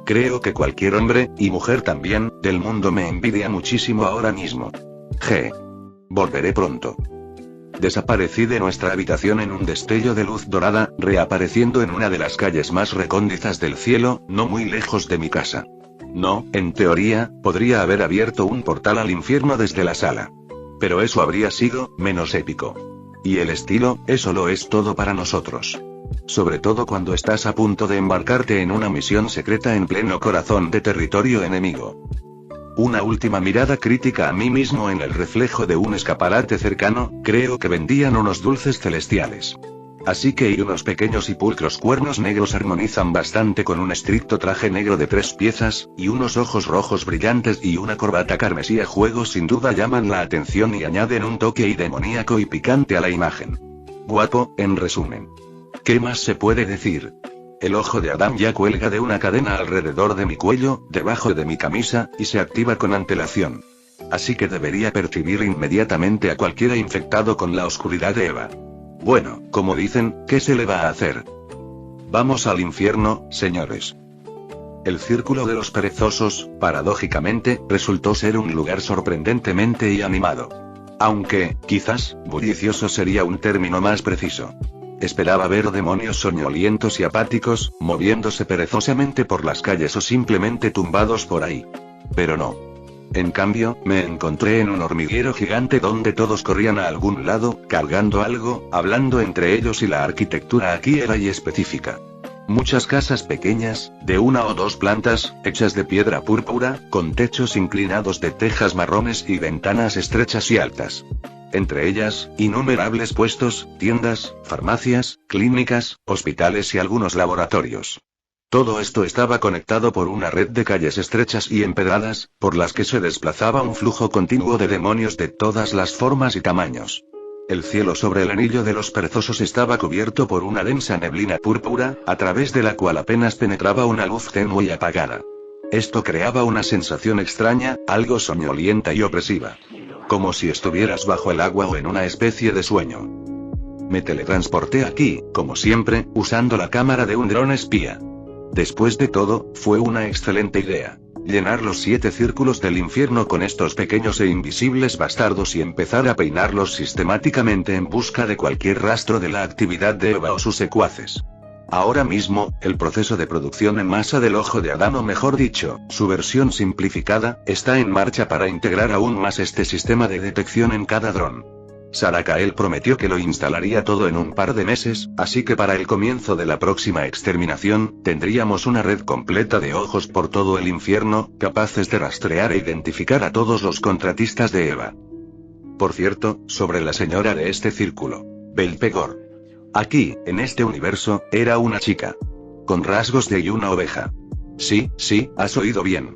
Creo que cualquier hombre, y mujer también, del mundo me envidia muchísimo ahora mismo. Volveré pronto. Desaparecí de nuestra habitación en un destello de luz dorada, reapareciendo en una de las calles más recónditas del cielo, no muy lejos de mi casa. No, en teoría, podría haber abierto un portal al infierno desde la sala. Pero eso habría sido menos épico. Y el estilo, eso lo es todo para nosotros. Sobre todo cuando estás a punto de embarcarte en una misión secreta en pleno corazón de territorio enemigo. Una última mirada crítica a mí mismo en el reflejo de un escaparate cercano, creo que vendían unos dulces celestiales. Así que y unos pequeños y pulcros cuernos negros armonizan bastante con un estricto traje negro de 3 piezas, y unos ojos rojos brillantes y una corbata carmesí a juego sin duda llaman la atención y añaden un toque demoníaco y picante a la imagen. Guapo, en resumen. ¿Qué más se puede decir? El ojo de Adán ya cuelga de una cadena alrededor de mi cuello, debajo de mi camisa, y se activa con antelación. Así que debería percibir inmediatamente a cualquiera infectado con la oscuridad de Eva. Bueno, como dicen, ¿qué se le va a hacer? Vamos al infierno, señores. El círculo de los perezosos, paradójicamente, resultó ser un lugar sorprendentemente y animado. Aunque, quizás, bullicioso sería un término más preciso. Esperaba ver demonios soñolientos y apáticos, moviéndose perezosamente por las calles o simplemente tumbados por ahí. Pero no. En cambio, me encontré en un hormiguero gigante donde todos corrían a algún lado, cargando algo, hablando entre ellos y la arquitectura aquí era y específica. Muchas casas pequeñas, de 1 o 2 plantas, hechas de piedra púrpura, con techos inclinados de tejas marrones y ventanas estrechas y altas. Entre ellas, innumerables puestos, tiendas, farmacias, clínicas, hospitales y algunos laboratorios. Todo esto estaba conectado por una red de calles estrechas y empedradas, por las que se desplazaba un flujo continuo de demonios de todas las formas y tamaños. El cielo sobre el anillo de los perezosos estaba cubierto por una densa neblina púrpura, a través de la cual apenas penetraba una luz tenue y apagada. Esto creaba una sensación extraña, algo soñolienta y opresiva. Como si estuvieras bajo el agua o en una especie de sueño. Me teletransporté aquí, como siempre, usando la cámara de un dron espía. Después de todo, fue una excelente idea. Llenar los 7 círculos del infierno con estos pequeños e invisibles bastardos y empezar a peinarlos sistemáticamente en busca de cualquier rastro de la actividad de Eva o sus secuaces. Ahora mismo, el proceso de producción en masa del ojo de Adán, o mejor dicho, su versión simplificada, está en marcha para integrar aún más este sistema de detección en cada dron. Sarakael prometió que lo instalaría todo en un par de meses, así que para el comienzo de la próxima exterminación, tendríamos una red completa de ojos por todo el infierno, capaces de rastrear e identificar a todos los contratistas de Eva. Por cierto, sobre la señora de este círculo, Belpegor. Aquí, en este universo, era una chica. Con rasgos de una oveja. Sí, has oído bien.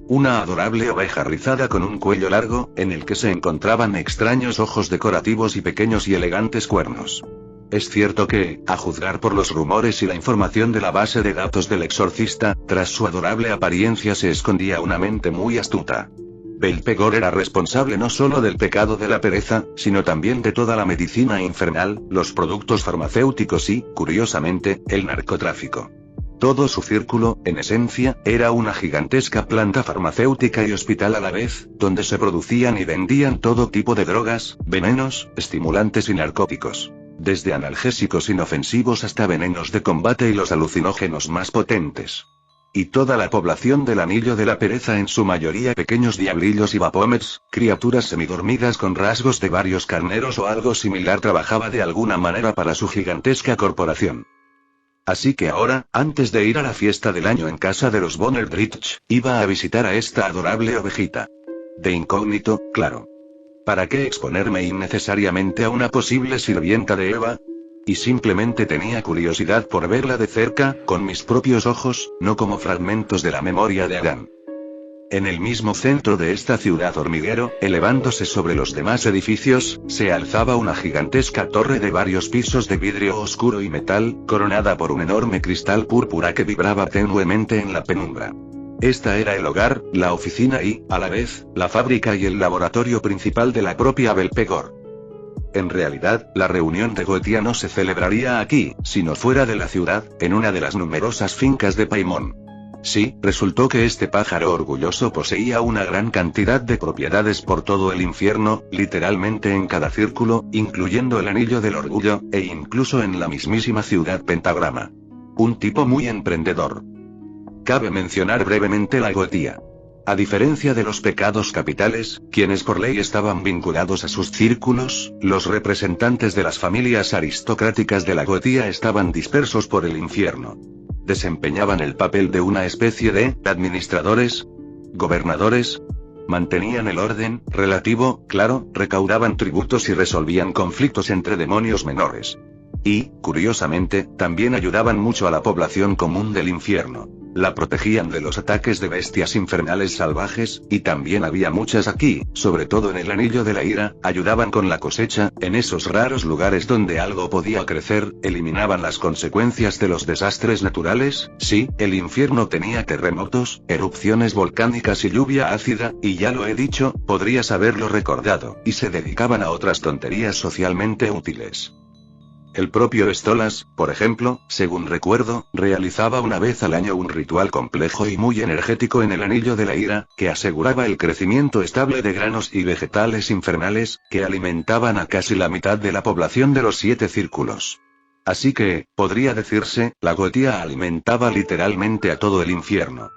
Una adorable oveja rizada con un cuello largo, en el que se encontraban extraños ojos decorativos y pequeños y elegantes cuernos. Es cierto que, a juzgar por los rumores y la información de la base de datos del exorcista, tras su adorable apariencia se escondía una mente muy astuta. Belpegor era responsable no solo del pecado de la pereza, sino también de toda la medicina infernal, los productos farmacéuticos y, curiosamente, el narcotráfico. Todo su círculo, en esencia, era una gigantesca planta farmacéutica y hospital a la vez, donde se producían y vendían todo tipo de drogas, venenos, estimulantes y narcóticos. Desde analgésicos inofensivos hasta venenos de combate y los alucinógenos más potentes. Y toda la población del Anillo de la Pereza, en su mayoría pequeños diablillos y vapomets, criaturas semidormidas con rasgos de varios carneros o algo similar, trabajaba de alguna manera para su gigantesca corporación. Así que ahora, antes de ir a la fiesta del año en casa de los Von Eldritch, iba a visitar a esta adorable ovejita. De incógnito, claro. ¿Para qué exponerme innecesariamente a una posible sirvienta de Eva? Y simplemente tenía curiosidad por verla de cerca, con mis propios ojos, no como fragmentos de la memoria de Adán. En el mismo centro de esta ciudad hormiguero, elevándose sobre los demás edificios, se alzaba una gigantesca torre de varios pisos de vidrio oscuro y metal, coronada por un enorme cristal púrpura que vibraba tenuemente en la penumbra. Esta era el hogar, la oficina y, a la vez, la fábrica y el laboratorio principal de la propia Belpegor. En realidad, la reunión de Goetia no se celebraría aquí, sino fuera de la ciudad, en una de las numerosas fincas de Paimon. Sí, resultó que este pájaro orgulloso poseía una gran cantidad de propiedades por todo el infierno, literalmente en cada círculo, incluyendo el anillo del orgullo, e incluso en la mismísima ciudad Pentagrama. Un tipo muy emprendedor. Cabe mencionar brevemente la Goetia. A diferencia de los pecados capitales, quienes por ley estaban vinculados a sus círculos, los representantes de las familias aristocráticas de la Goetia estaban dispersos por el infierno. Desempeñaban el papel de una especie de administradores, gobernadores, mantenían el orden relativo, claro, recaudaban tributos y resolvían conflictos entre demonios menores. Y, curiosamente, también ayudaban mucho a la población común del infierno. La protegían de los ataques de bestias infernales salvajes, y también había muchas aquí, sobre todo en el anillo de la ira, ayudaban con la cosecha, en esos raros lugares donde algo podía crecer, eliminaban las consecuencias de los desastres naturales, sí, el infierno tenía terremotos, erupciones volcánicas y lluvia ácida, y ya lo he dicho, podrías haberlo recordado, y se dedicaban a otras tonterías socialmente útiles. El propio Stolas, por ejemplo, según recuerdo, realizaba una vez al año un ritual complejo y muy energético en el anillo de la ira, que aseguraba el crecimiento estable de granos y vegetales infernales, que alimentaban a casi la mitad de la población de los 7 círculos. Así que, podría decirse, la Goetia alimentaba literalmente a todo el infierno.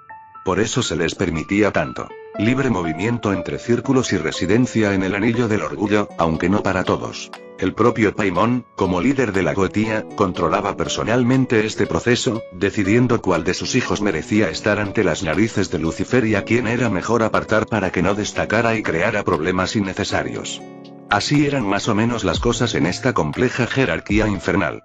Por eso se les permitía tanto libre movimiento entre círculos y residencia en el anillo del orgullo, aunque no para todos. El propio Paimon, como líder de la Goetia, controlaba personalmente este proceso, decidiendo cuál de sus hijos merecía estar ante las narices de Lucifer y a quién era mejor apartar para que no destacara y creara problemas innecesarios. Así eran más o menos las cosas en esta compleja jerarquía infernal.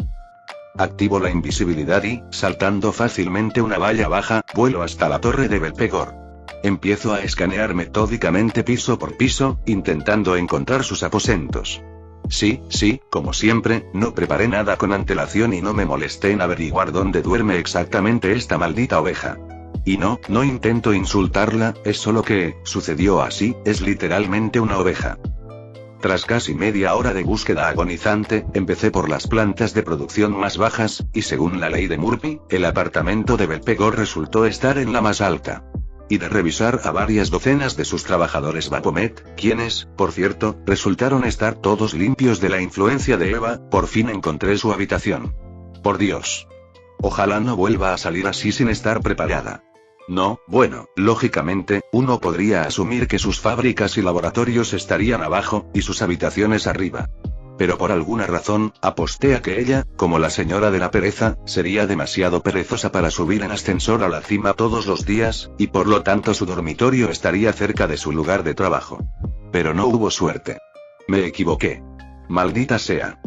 Activo la invisibilidad y, saltando fácilmente una valla baja, vuelo hasta la torre de Belpegor. Empiezo a escanear metódicamente piso por piso, intentando encontrar sus aposentos. Sí, como siempre, no preparé nada con antelación y no me molesté en averiguar dónde duerme exactamente esta maldita oveja. Y no intento insultarla, es solo que, sucedió así, es literalmente una oveja. Tras casi media hora de búsqueda agonizante, empecé por las plantas de producción más bajas, y según la ley de Murphy, el apartamento de Belpegor resultó estar en la más alta. Y de revisar a varias docenas de sus trabajadores Baphomet, quienes, por cierto, resultaron estar todos limpios de la influencia de Eva, por fin encontré su habitación. Por Dios. Ojalá no vuelva a salir así sin estar preparada. No, bueno, lógicamente, uno podría asumir que sus fábricas y laboratorios estarían abajo, y sus habitaciones arriba. Pero por alguna razón, aposté a que ella, como la señora de la pereza, sería demasiado perezosa para subir en ascensor a la cima todos los días, y por lo tanto su dormitorio estaría cerca de su lugar de trabajo. Pero no hubo suerte. Me equivoqué. Maldita sea.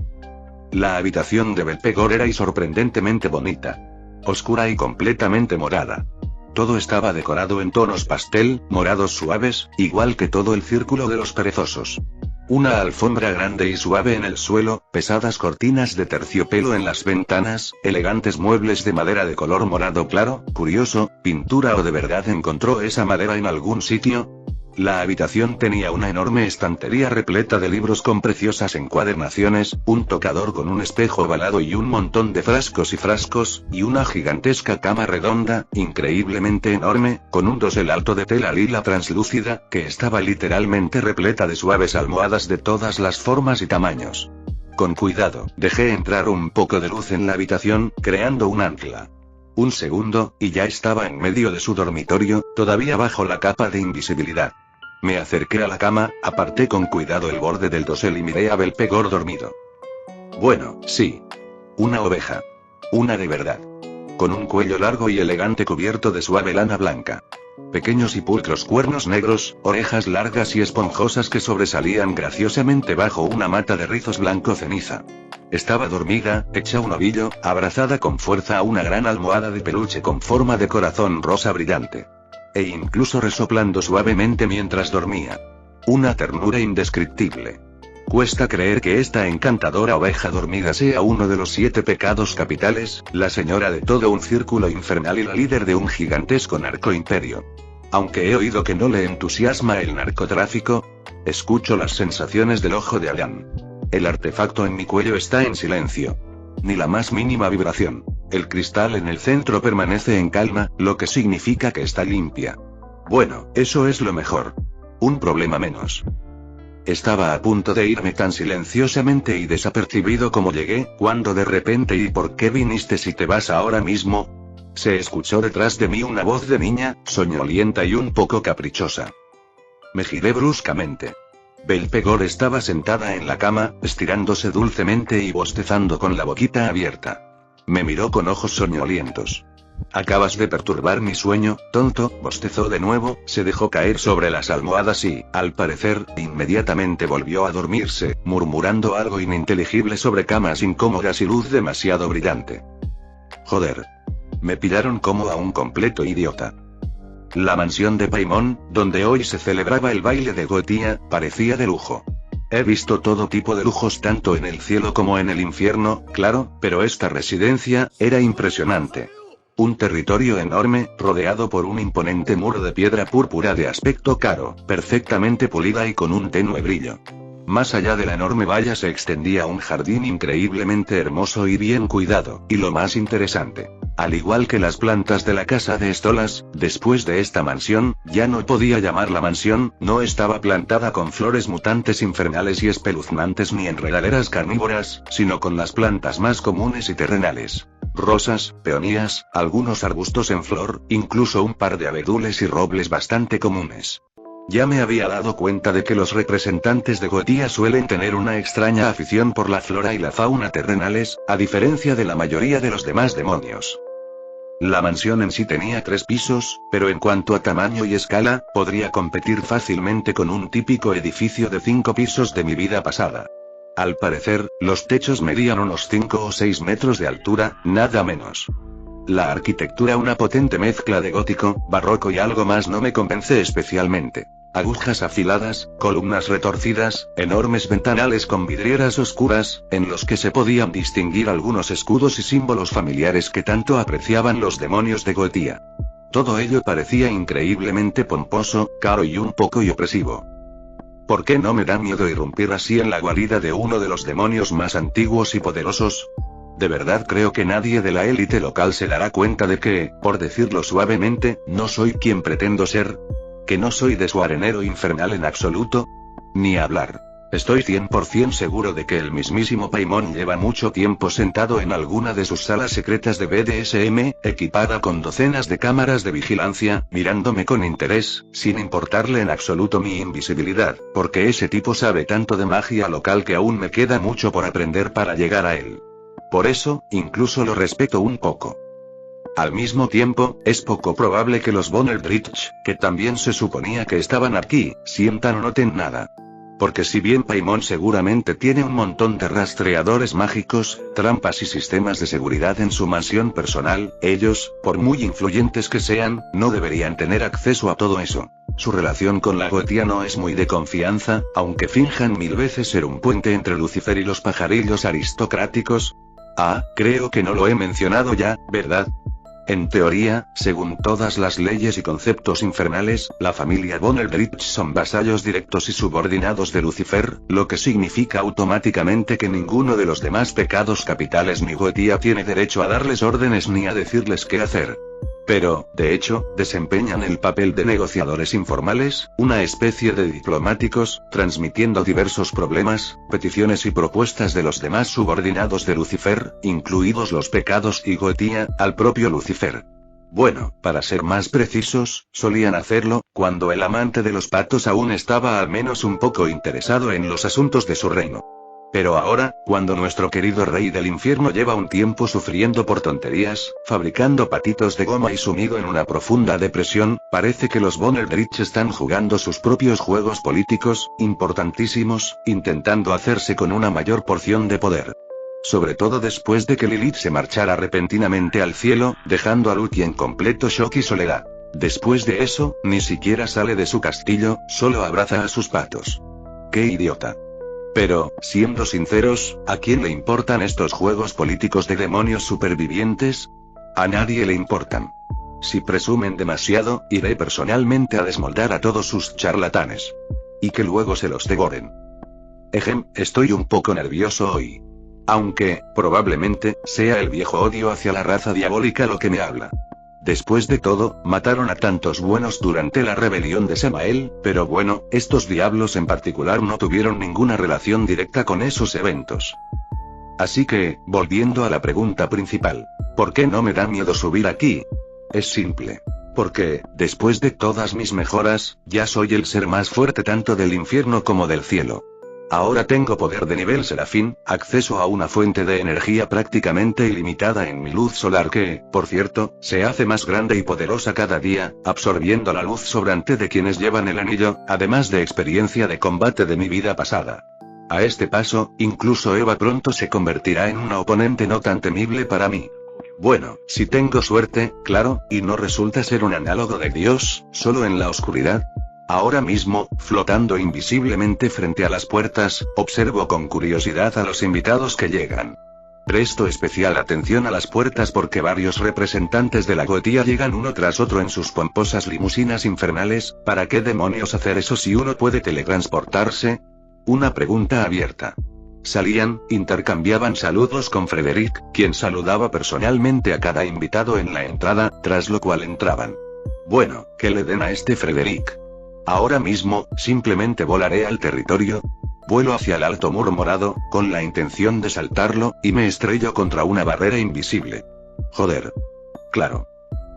La habitación de Belpegor era sorprendentemente bonita. Oscura y completamente morada. Todo estaba decorado en tonos pastel, morados suaves, igual que todo el círculo de los perezosos. Una alfombra grande y suave en el suelo, pesadas cortinas de terciopelo en las ventanas, elegantes muebles de madera de color morado claro, curioso, pintura o de verdad encontró esa madera en algún sitio. La habitación tenía una enorme estantería repleta de libros con preciosas encuadernaciones, un tocador con un espejo ovalado y un montón de frascos, y una gigantesca cama redonda, increíblemente enorme, con un dosel alto de tela lila translúcida, que estaba literalmente repleta de suaves almohadas de todas las formas y tamaños. Con cuidado, dejé entrar un poco de luz en la habitación, creando un ancla. Un segundo, y ya estaba en medio de su dormitorio, todavía bajo la capa de invisibilidad. Me acerqué a la cama, aparté con cuidado el borde del dosel y miré a Belpegor dormido. Bueno, sí. Una oveja. Una de verdad. Con un cuello largo y elegante cubierto de suave lana blanca. Pequeños y pulcros cuernos negros, orejas largas y esponjosas que sobresalían graciosamente bajo una mata de rizos blanco ceniza. Estaba dormida, hecha un ovillo, abrazada con fuerza a una gran almohada de peluche con forma de corazón rosa brillante. E incluso resoplando suavemente mientras dormía. Una ternura indescriptible. Cuesta creer que esta encantadora oveja dormida sea uno de los 7 pecados capitales, la señora de todo un círculo infernal y la líder de un gigantesco narcoimperio. Aunque he oído que no le entusiasma el narcotráfico, escucho las sensaciones del ojo de Adán. El artefacto en mi cuello está en silencio. Ni la más mínima vibración. El cristal en el centro permanece en calma, lo que significa que está limpia. Bueno, eso es lo mejor. Un problema menos. Estaba a punto de irme tan silenciosamente y desapercibido como llegué, cuando de repente ¿y por qué viniste si te vas ahora mismo? Se escuchó detrás de mí una voz de niña, soñolienta y un poco caprichosa. Me giré bruscamente. Belpegor estaba sentada en la cama, estirándose dulcemente y bostezando con la boquita abierta. Me miró con ojos soñolientos. Acabas de perturbar mi sueño, tonto, bostezó de nuevo, se dejó caer sobre las almohadas y, al parecer, inmediatamente volvió a dormirse, murmurando algo ininteligible sobre camas incómodas y luz demasiado brillante. Joder. Me pillaron como a un completo idiota. La mansión de Paimon, donde hoy se celebraba el baile de Goetía, parecía de lujo. He visto todo tipo de lujos tanto en el cielo como en el infierno, claro, pero esta residencia era impresionante. Un territorio enorme, rodeado por un imponente muro de piedra púrpura de aspecto caro, perfectamente pulida y con un tenue brillo. Más allá de la enorme valla se extendía un jardín increíblemente hermoso y bien cuidado, y lo más interesante. Al igual que las plantas de la casa de Stolas, después de esta mansión, ya no podía llamarla mansión, no estaba plantada con flores mutantes infernales y espeluznantes ni enredaderas carnívoras, sino con las plantas más comunes y terrenales. Rosas, peonías, algunos arbustos en flor, incluso un par de abedules y robles bastante comunes. Ya me había dado cuenta de que los representantes de Goetía suelen tener una extraña afición por la flora y la fauna terrenales, a diferencia de la mayoría de los demás demonios. La mansión en sí tenía 3 pisos, pero en cuanto a tamaño y escala, podría competir fácilmente con un típico edificio de 5 pisos de mi vida pasada. Al parecer, los techos medían unos 5 o 6 metros de altura, nada menos. La arquitectura, una potente mezcla de gótico, barroco y algo más, no me convence especialmente. Agujas afiladas, columnas retorcidas, enormes ventanales con vidrieras oscuras, en los que se podían distinguir algunos escudos y símbolos familiares que tanto apreciaban los demonios de Goetía. Todo ello parecía increíblemente pomposo, caro y un poco opresivo. ¿Por qué no me da miedo irrumpir así en la guarida de uno de los demonios más antiguos y poderosos? De verdad creo que nadie de la élite local se dará cuenta de que, por decirlo suavemente, no soy quien pretendo ser. Que no soy de su arenero infernal en absoluto. Ni hablar. Estoy 100% seguro de que el mismísimo Paimon lleva mucho tiempo sentado en alguna de sus salas secretas de BDSM, equipada con docenas de cámaras de vigilancia, mirándome con interés, sin importarle en absoluto mi invisibilidad, porque ese tipo sabe tanto de magia local que aún me queda mucho por aprender para llegar a él. Por eso, incluso lo respeto un poco. Al mismo tiempo, es poco probable que los Von Eldritch, que también se suponía que estaban aquí, sientan o noten nada. Porque si bien Paimon seguramente tiene un montón de rastreadores mágicos, trampas y sistemas de seguridad en su mansión personal, ellos, por muy influyentes que sean, no deberían tener acceso a todo eso. Su relación con la Goetía no es muy de confianza, aunque finjan 1000 veces ser un puente entre Lucifer y los pajarillos aristocráticos. Ah, creo que no lo he mencionado ya, ¿verdad? En teoría, según todas las leyes y conceptos infernales, la familia Von Eldritch son vasallos directos y subordinados de Lucifer, lo que significa automáticamente que ninguno de los demás pecados capitales ni Goetía tiene derecho a darles órdenes ni a decirles qué hacer. Pero, de hecho, desempeñan el papel de negociadores informales, una especie de diplomáticos, transmitiendo diversos problemas, peticiones y propuestas de los demás subordinados de Lucifer, incluidos los pecados y Goetía, al propio Lucifer. Bueno, para ser más precisos, solían hacerlo, cuando el amante de los patos aún estaba al menos un poco interesado en los asuntos de su reino. Pero ahora, cuando nuestro querido rey del infierno lleva un tiempo sufriendo por tonterías, fabricando patitos de goma y sumido en una profunda depresión, parece que los Von Eldritch están jugando sus propios juegos políticos, importantísimos, intentando hacerse con una mayor porción de poder. Sobre todo después de que Lilith se marchara repentinamente al cielo, dejando a Lucky en completo shock y soledad. Después de eso, ni siquiera sale de su castillo, solo abraza a sus patos. ¡Qué idiota! Pero, siendo sinceros, ¿a quién le importan estos juegos políticos de demonios supervivientes? A nadie le importan. Si presumen demasiado, iré personalmente a desmoldar a todos sus charlatanes. Y que luego se los devoren. Estoy un poco nervioso hoy. Aunque, probablemente, sea el viejo odio hacia la raza diabólica lo que me habla. Después de todo, mataron a tantos buenos durante la rebelión de Samael, pero bueno, estos diablos en particular no tuvieron ninguna relación directa con esos eventos. Así que, volviendo a la pregunta principal, ¿por qué no me da miedo subir aquí? Es simple. Porque, después de todas mis mejoras, ya soy el ser más fuerte tanto del infierno como del cielo. Ahora tengo poder de nivel serafín, acceso a una fuente de energía prácticamente ilimitada en mi luz solar que, por cierto, se hace más grande y poderosa cada día, absorbiendo la luz sobrante de quienes llevan el anillo, además de experiencia de combate de mi vida pasada. A este paso, incluso Eva pronto se convertirá en una oponente no tan temible para mí. Bueno, si tengo suerte, claro, y no resulta ser un análogo de Dios, solo en la oscuridad. Ahora mismo, flotando invisiblemente frente a las puertas, observo con curiosidad a los invitados que llegan. Presto especial atención a las puertas porque varios representantes de la Goetía llegan uno tras otro en sus pomposas limusinas infernales. ¿Para qué demonios hacer eso si uno puede teletransportarse? Una pregunta abierta. Salían, intercambiaban saludos con Frederick, quien saludaba personalmente a cada invitado en la entrada, tras lo cual entraban. Bueno, ¿qué le den a este Frederick? Ahora mismo, simplemente volaré al territorio. Vuelo hacia el alto muro morado, con la intención de saltarlo, y me estrello contra una barrera invisible. Joder. Claro.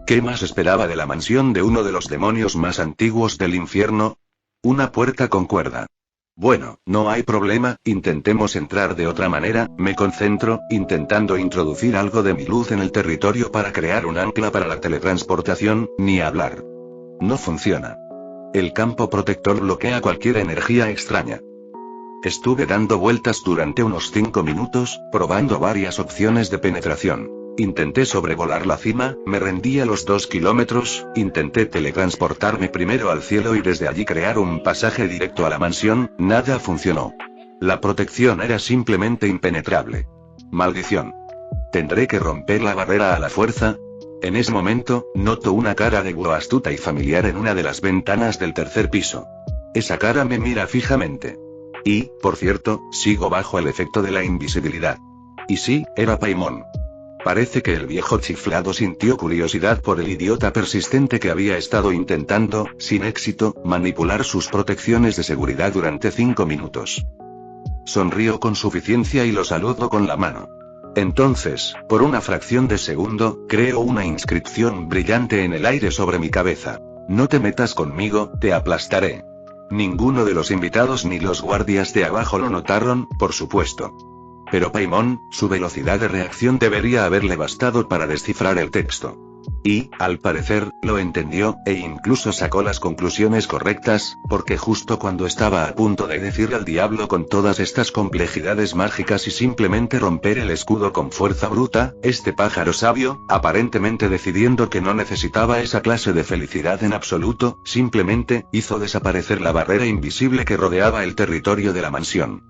¿Qué más esperaba de la mansión de uno de los demonios más antiguos del infierno? Una puerta con cuerda. Bueno, no hay problema, intentemos entrar de otra manera. Me concentro, intentando introducir algo de mi luz en el territorio para crear un ancla para la teletransportación, ni hablar. No funciona. El campo protector bloquea cualquier energía extraña. Estuve dando vueltas durante unos 5 minutos, probando varias opciones de penetración. Intenté sobrevolar la cima, me rendí a los 2 kilómetros, intenté teletransportarme primero al cielo y desde allí crear un pasaje directo a la mansión, nada funcionó. La protección era simplemente impenetrable. Maldición. ¿Tendré que romper la barrera a la fuerza? En ese momento, noto una cara de búho astuta y familiar en una de las ventanas del tercer piso. Esa cara me mira fijamente. Y, por cierto, sigo bajo el efecto de la invisibilidad. Y sí, era Paimon. Parece que el viejo chiflado sintió curiosidad por el idiota persistente que había estado intentando, sin éxito, manipular sus protecciones de seguridad durante 5 minutos. Sonrío con suficiencia y lo saludo con la mano. Entonces, por una fracción de segundo, creo una inscripción brillante en el aire sobre mi cabeza. No te metas conmigo, te aplastaré. Ninguno de los invitados ni los guardias de abajo lo notaron, por supuesto. Pero Paimon, su velocidad de reacción debería haberle bastado para descifrar el texto. Y, al parecer, lo entendió, e incluso sacó las conclusiones correctas, porque justo cuando estaba a punto de decirle al diablo con todas estas complejidades mágicas y simplemente romper el escudo con fuerza bruta, este pájaro sabio, aparentemente decidiendo que no necesitaba esa clase de felicidad en absoluto, simplemente, hizo desaparecer la barrera invisible que rodeaba el territorio de la mansión.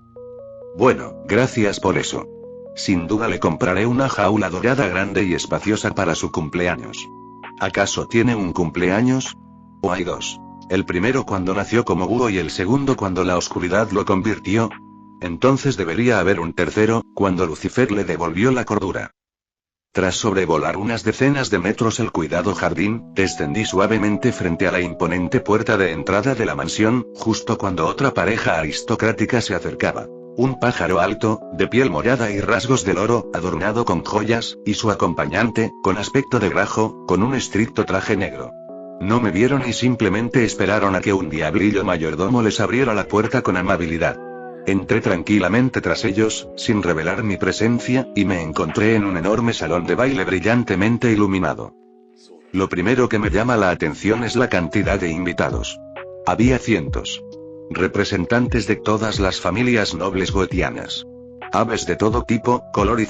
Bueno, gracias por eso. Sin duda le compraré una jaula dorada grande y espaciosa para su cumpleaños. ¿Acaso tiene un cumpleaños? ¿O hay dos? El primero cuando nació como búho y el segundo cuando la oscuridad lo convirtió. Entonces debería haber un tercero, cuando Lucifer le devolvió la cordura. Tras sobrevolar unas decenas de metros el cuidado jardín, descendí suavemente frente a la imponente puerta de entrada de la mansión, justo cuando otra pareja aristocrática se acercaba. Un pájaro alto, de piel morada y rasgos del oro, adornado con joyas, y su acompañante, con aspecto de grajo, con un estricto traje negro. No me vieron y simplemente esperaron a que un diablillo mayordomo les abriera la puerta con amabilidad. Entré tranquilamente tras ellos, sin revelar mi presencia, y me encontré en un enorme salón de baile brillantemente iluminado. Lo primero que me llama la atención es la cantidad de invitados. Había cientos. Representantes de todas las familias nobles goetianas. Aves de todo tipo, color y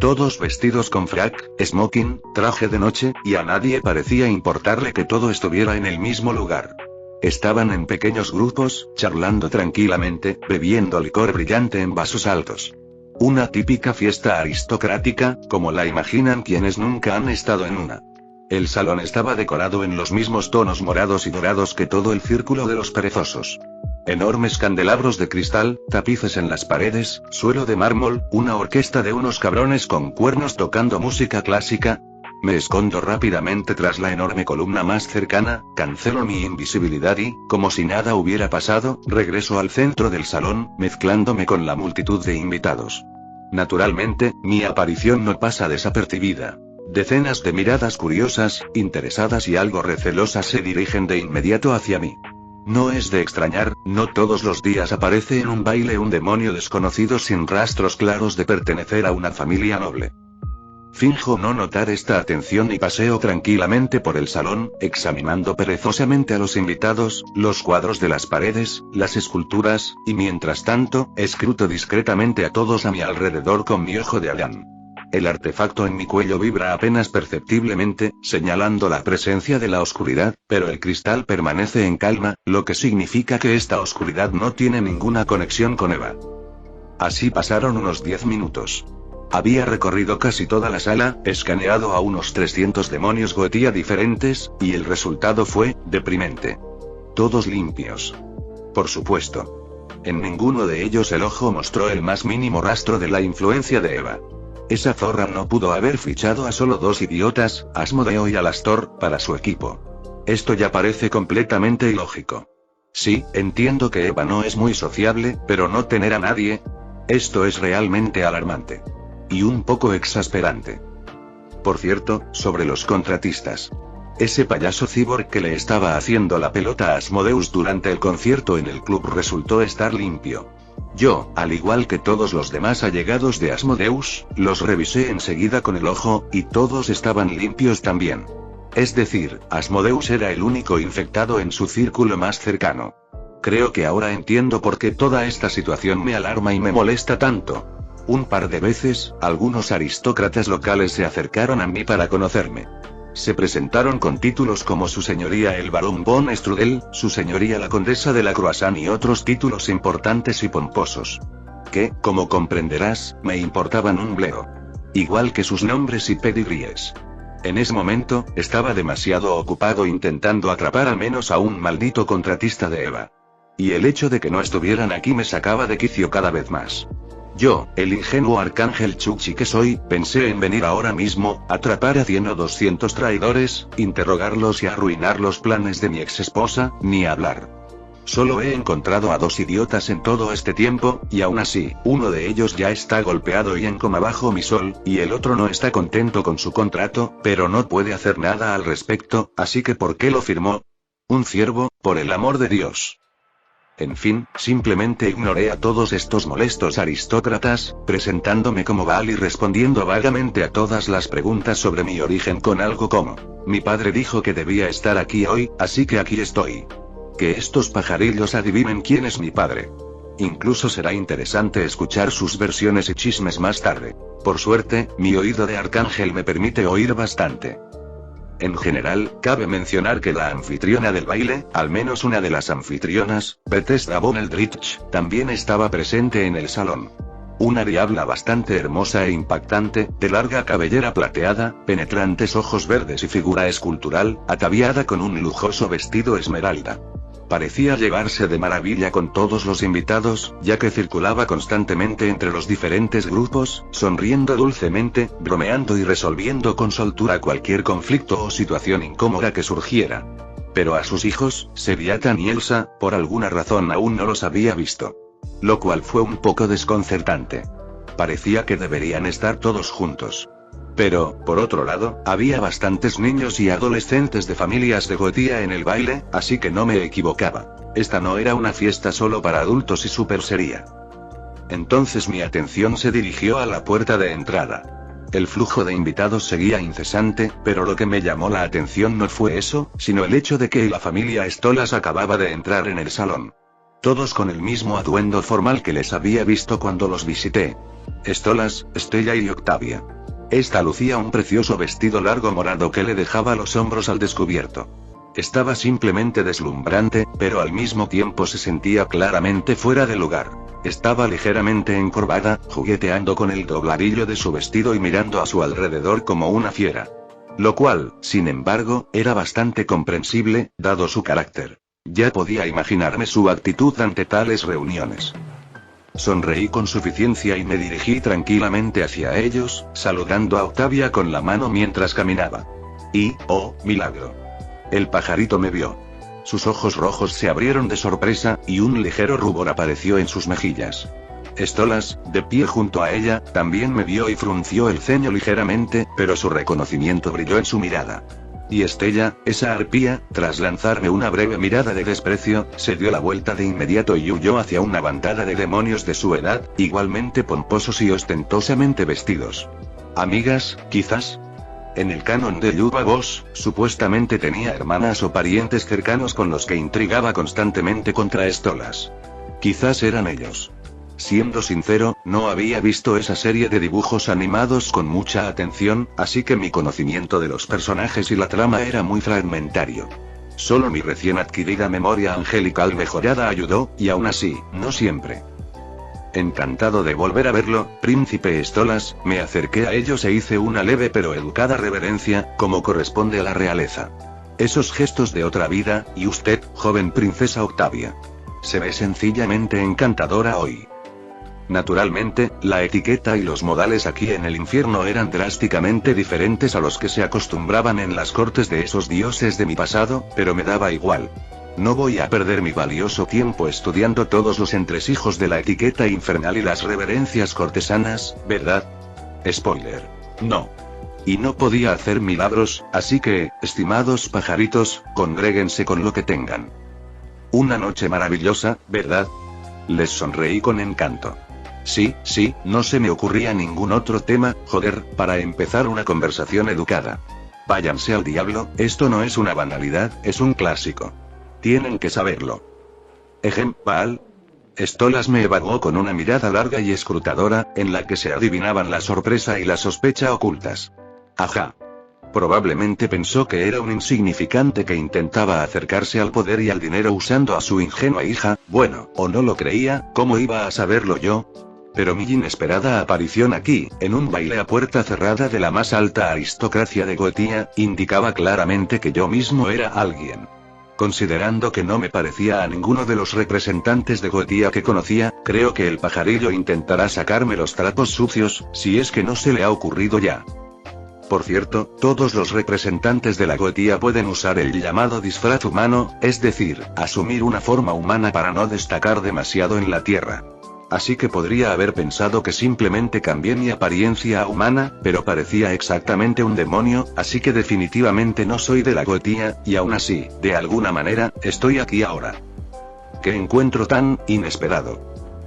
todos vestidos con frac, smoking, traje de noche, y a nadie parecía importarle que todo estuviera en el mismo lugar. Estaban en pequeños grupos, charlando tranquilamente, bebiendo licor brillante en vasos altos. Una típica fiesta aristocrática, como la imaginan quienes nunca han estado en una. El salón estaba decorado en los mismos tonos morados y dorados que todo el círculo de los perezosos. Enormes candelabros de cristal, tapices en las paredes, suelo de mármol, una orquesta de unos cabrones con cuernos tocando música clásica. Me escondo rápidamente tras la enorme columna más cercana, cancelo mi invisibilidad y, como si nada hubiera pasado, regreso al centro del salón, mezclándome con la multitud de invitados. Naturalmente, mi aparición no pasa desapercibida. Decenas de miradas curiosas, interesadas y algo recelosas se dirigen de inmediato hacia mí. No es de extrañar, no todos los días aparece en un baile un demonio desconocido sin rastros claros de pertenecer a una familia noble. Finjo no notar esta atención y paseo tranquilamente por el salón, examinando perezosamente a los invitados, los cuadros de las paredes, las esculturas, y mientras tanto, escruto discretamente a todos a mi alrededor con mi ojo de Adán. El artefacto en mi cuello vibra apenas perceptiblemente, señalando la presencia de la oscuridad, pero el cristal permanece en calma, lo que significa que esta oscuridad no tiene ninguna conexión con Eva. Así pasaron unos 10 minutos. Había recorrido casi toda la sala, escaneado a unos 300 demonios Goetia diferentes, y el resultado fue deprimente. Todos limpios. Por supuesto. En ninguno de ellos el ojo mostró el más mínimo rastro de la influencia de Eva. Esa zorra no pudo haber fichado a solo dos idiotas, Asmodeo y Alastor, para su equipo. Esto ya parece completamente ilógico. Sí, entiendo que Eva no es muy sociable, pero no tener a nadie. Esto es realmente alarmante. Y un poco exasperante. Por cierto, sobre los contratistas. Ese payaso cyborg que le estaba haciendo la pelota a Asmodeus durante el concierto en el club resultó estar limpio. Yo, al igual que todos los demás allegados de Asmodeus, los revisé enseguida con el ojo, y todos estaban limpios también. Es decir, Asmodeus era el único infectado en su círculo más cercano. Creo que ahora entiendo por qué toda esta situación me alarma y me molesta tanto. Un par de veces, algunos aristócratas locales se acercaron a mí para conocerme. Se presentaron con títulos como Su Señoría el Barón von Strudel, Su Señoría la Condesa de la Croissant y otros títulos importantes y pomposos. Que, como comprenderás, me importaban un bledo. Igual que sus nombres y pedigríes. En ese momento, estaba demasiado ocupado intentando atrapar al menos a un maldito contratista de Eva. Y el hecho de que no estuvieran aquí me sacaba de quicio cada vez más. Yo, el ingenuo arcángel Chuchi que soy, pensé en venir ahora mismo, atrapar a 100 o 200 traidores, interrogarlos y arruinar los planes de mi exesposa, ni hablar. Solo he encontrado a 2 idiotas en todo este tiempo, y aún así, uno de ellos ya está golpeado y en coma bajo mi sol, y el otro no está contento con su contrato, pero no puede hacer nada al respecto, así que ¿por qué lo firmó? Un ciervo, por el amor de Dios. En fin, simplemente ignoré a todos estos molestos aristócratas, presentándome como Baal y respondiendo vagamente a todas las preguntas sobre mi origen con algo como: mi padre dijo que debía estar aquí hoy, así que aquí estoy. Que estos pajarillos adivinen quién es mi padre. Incluso será interesante escuchar sus versiones y chismes más tarde. Por suerte, mi oído de arcángel me permite oír bastante. En general, cabe mencionar que la anfitriona del baile, al menos una de las anfitrionas, Bethesda von Eldritch, también estaba presente en el salón. Una diabla bastante hermosa e impactante, de larga cabellera plateada, penetrantes ojos verdes y figura escultural, ataviada con un lujoso vestido esmeralda. Parecía llevarse de maravilla con todos los invitados, ya que circulaba constantemente entre los diferentes grupos, sonriendo dulcemente, bromeando y resolviendo con soltura cualquier conflicto o situación incómoda que surgiera. Pero a sus hijos, Sediatan y Elsa, por alguna razón aún no los había visto. Lo cual fue un poco desconcertante. Parecía que deberían estar todos juntos. Pero, por otro lado, había bastantes niños y adolescentes de familias de Goetia en el baile, así que no me equivocaba. Esta no era una fiesta solo para adultos y súper seria. Entonces mi atención se dirigió a la puerta de entrada. El flujo de invitados seguía incesante, pero lo que me llamó la atención no fue eso, sino el hecho de que la familia Stolas acababa de entrar en el salón. Todos con el mismo atuendo formal que les había visto cuando los visité. Stolas, Stella y Octavia. Esta lucía un precioso vestido largo morado que le dejaba los hombros al descubierto. Estaba simplemente deslumbrante, pero al mismo tiempo se sentía claramente fuera de lugar. Estaba ligeramente encorvada, jugueteando con el dobladillo de su vestido y mirando a su alrededor como una fiera. Lo cual, sin embargo, era bastante comprensible, dado su carácter. Ya podía imaginarme su actitud ante tales reuniones. Sonreí con suficiencia y me dirigí tranquilamente hacia ellos, saludando a Octavia con la mano mientras caminaba. Y, oh, milagro. El pajarito me vio. Sus ojos rojos se abrieron de sorpresa, y un ligero rubor apareció en sus mejillas. Stolas, de pie junto a ella, también me vio y frunció el ceño ligeramente, pero su reconocimiento brilló en su mirada. Y Stella, esa arpía, tras lanzarme una breve mirada de desprecio, se dio la vuelta de inmediato y huyó hacia una bandada de demonios de su edad, igualmente pomposos y ostentosamente vestidos. Amigas, quizás. En el canon de Yuba Boss, supuestamente tenía hermanas o parientes cercanos con los que intrigaba constantemente contra Stolas. Quizás eran ellos. Siendo sincero, no había visto esa serie de dibujos animados con mucha atención, así que mi conocimiento de los personajes y la trama era muy fragmentario. Solo mi recién adquirida memoria angelical mejorada ayudó, y aún así, no siempre. Encantado de volver a verlo, Príncipe Stolas, me acerqué a ellos e hice una leve pero educada reverencia, como corresponde a la realeza. Esos gestos de otra vida, y usted, joven princesa Octavia. Se ve sencillamente encantadora hoy. Naturalmente, la etiqueta y los modales aquí en el infierno eran drásticamente diferentes a los que se acostumbraban en las cortes de esos dioses de mi pasado, pero me daba igual. No voy a perder mi valioso tiempo estudiando todos los entresijos de la etiqueta infernal y las reverencias cortesanas, ¿verdad? Spoiler. No. Y no podía hacer milagros, así que, estimados pajaritos, congréguense con lo que tengan. Una noche maravillosa, ¿verdad? Les sonreí con encanto. Sí, no se me ocurría ningún otro tema, joder, para empezar una conversación educada. Váyanse al diablo, esto no es una banalidad, es un clásico. Tienen que saberlo. Baal. Stolas me evaluó con una mirada larga y escrutadora, en la que se adivinaban la sorpresa y la sospecha ocultas. Ajá. Probablemente pensó que era un insignificante que intentaba acercarse al poder y al dinero usando a su ingenua hija, bueno, o no lo creía, ¿cómo iba a saberlo yo? Pero mi inesperada aparición aquí, en un baile a puerta cerrada de la más alta aristocracia de Goetía, indicaba claramente que yo mismo era alguien. Considerando que no me parecía a ninguno de los representantes de Goetía que conocía, creo que el pajarillo intentará sacarme los trapos sucios, si es que no se le ha ocurrido ya. Por cierto, todos los representantes de la Goetía pueden usar el llamado disfraz humano, es decir, asumir una forma humana para no destacar demasiado en la tierra. Así que podría haber pensado que simplemente cambié mi apariencia a humana, pero parecía exactamente un demonio, así que definitivamente no soy de la Goetía, y aún así, de alguna manera, estoy aquí ahora. ¡Qué encuentro tan inesperado!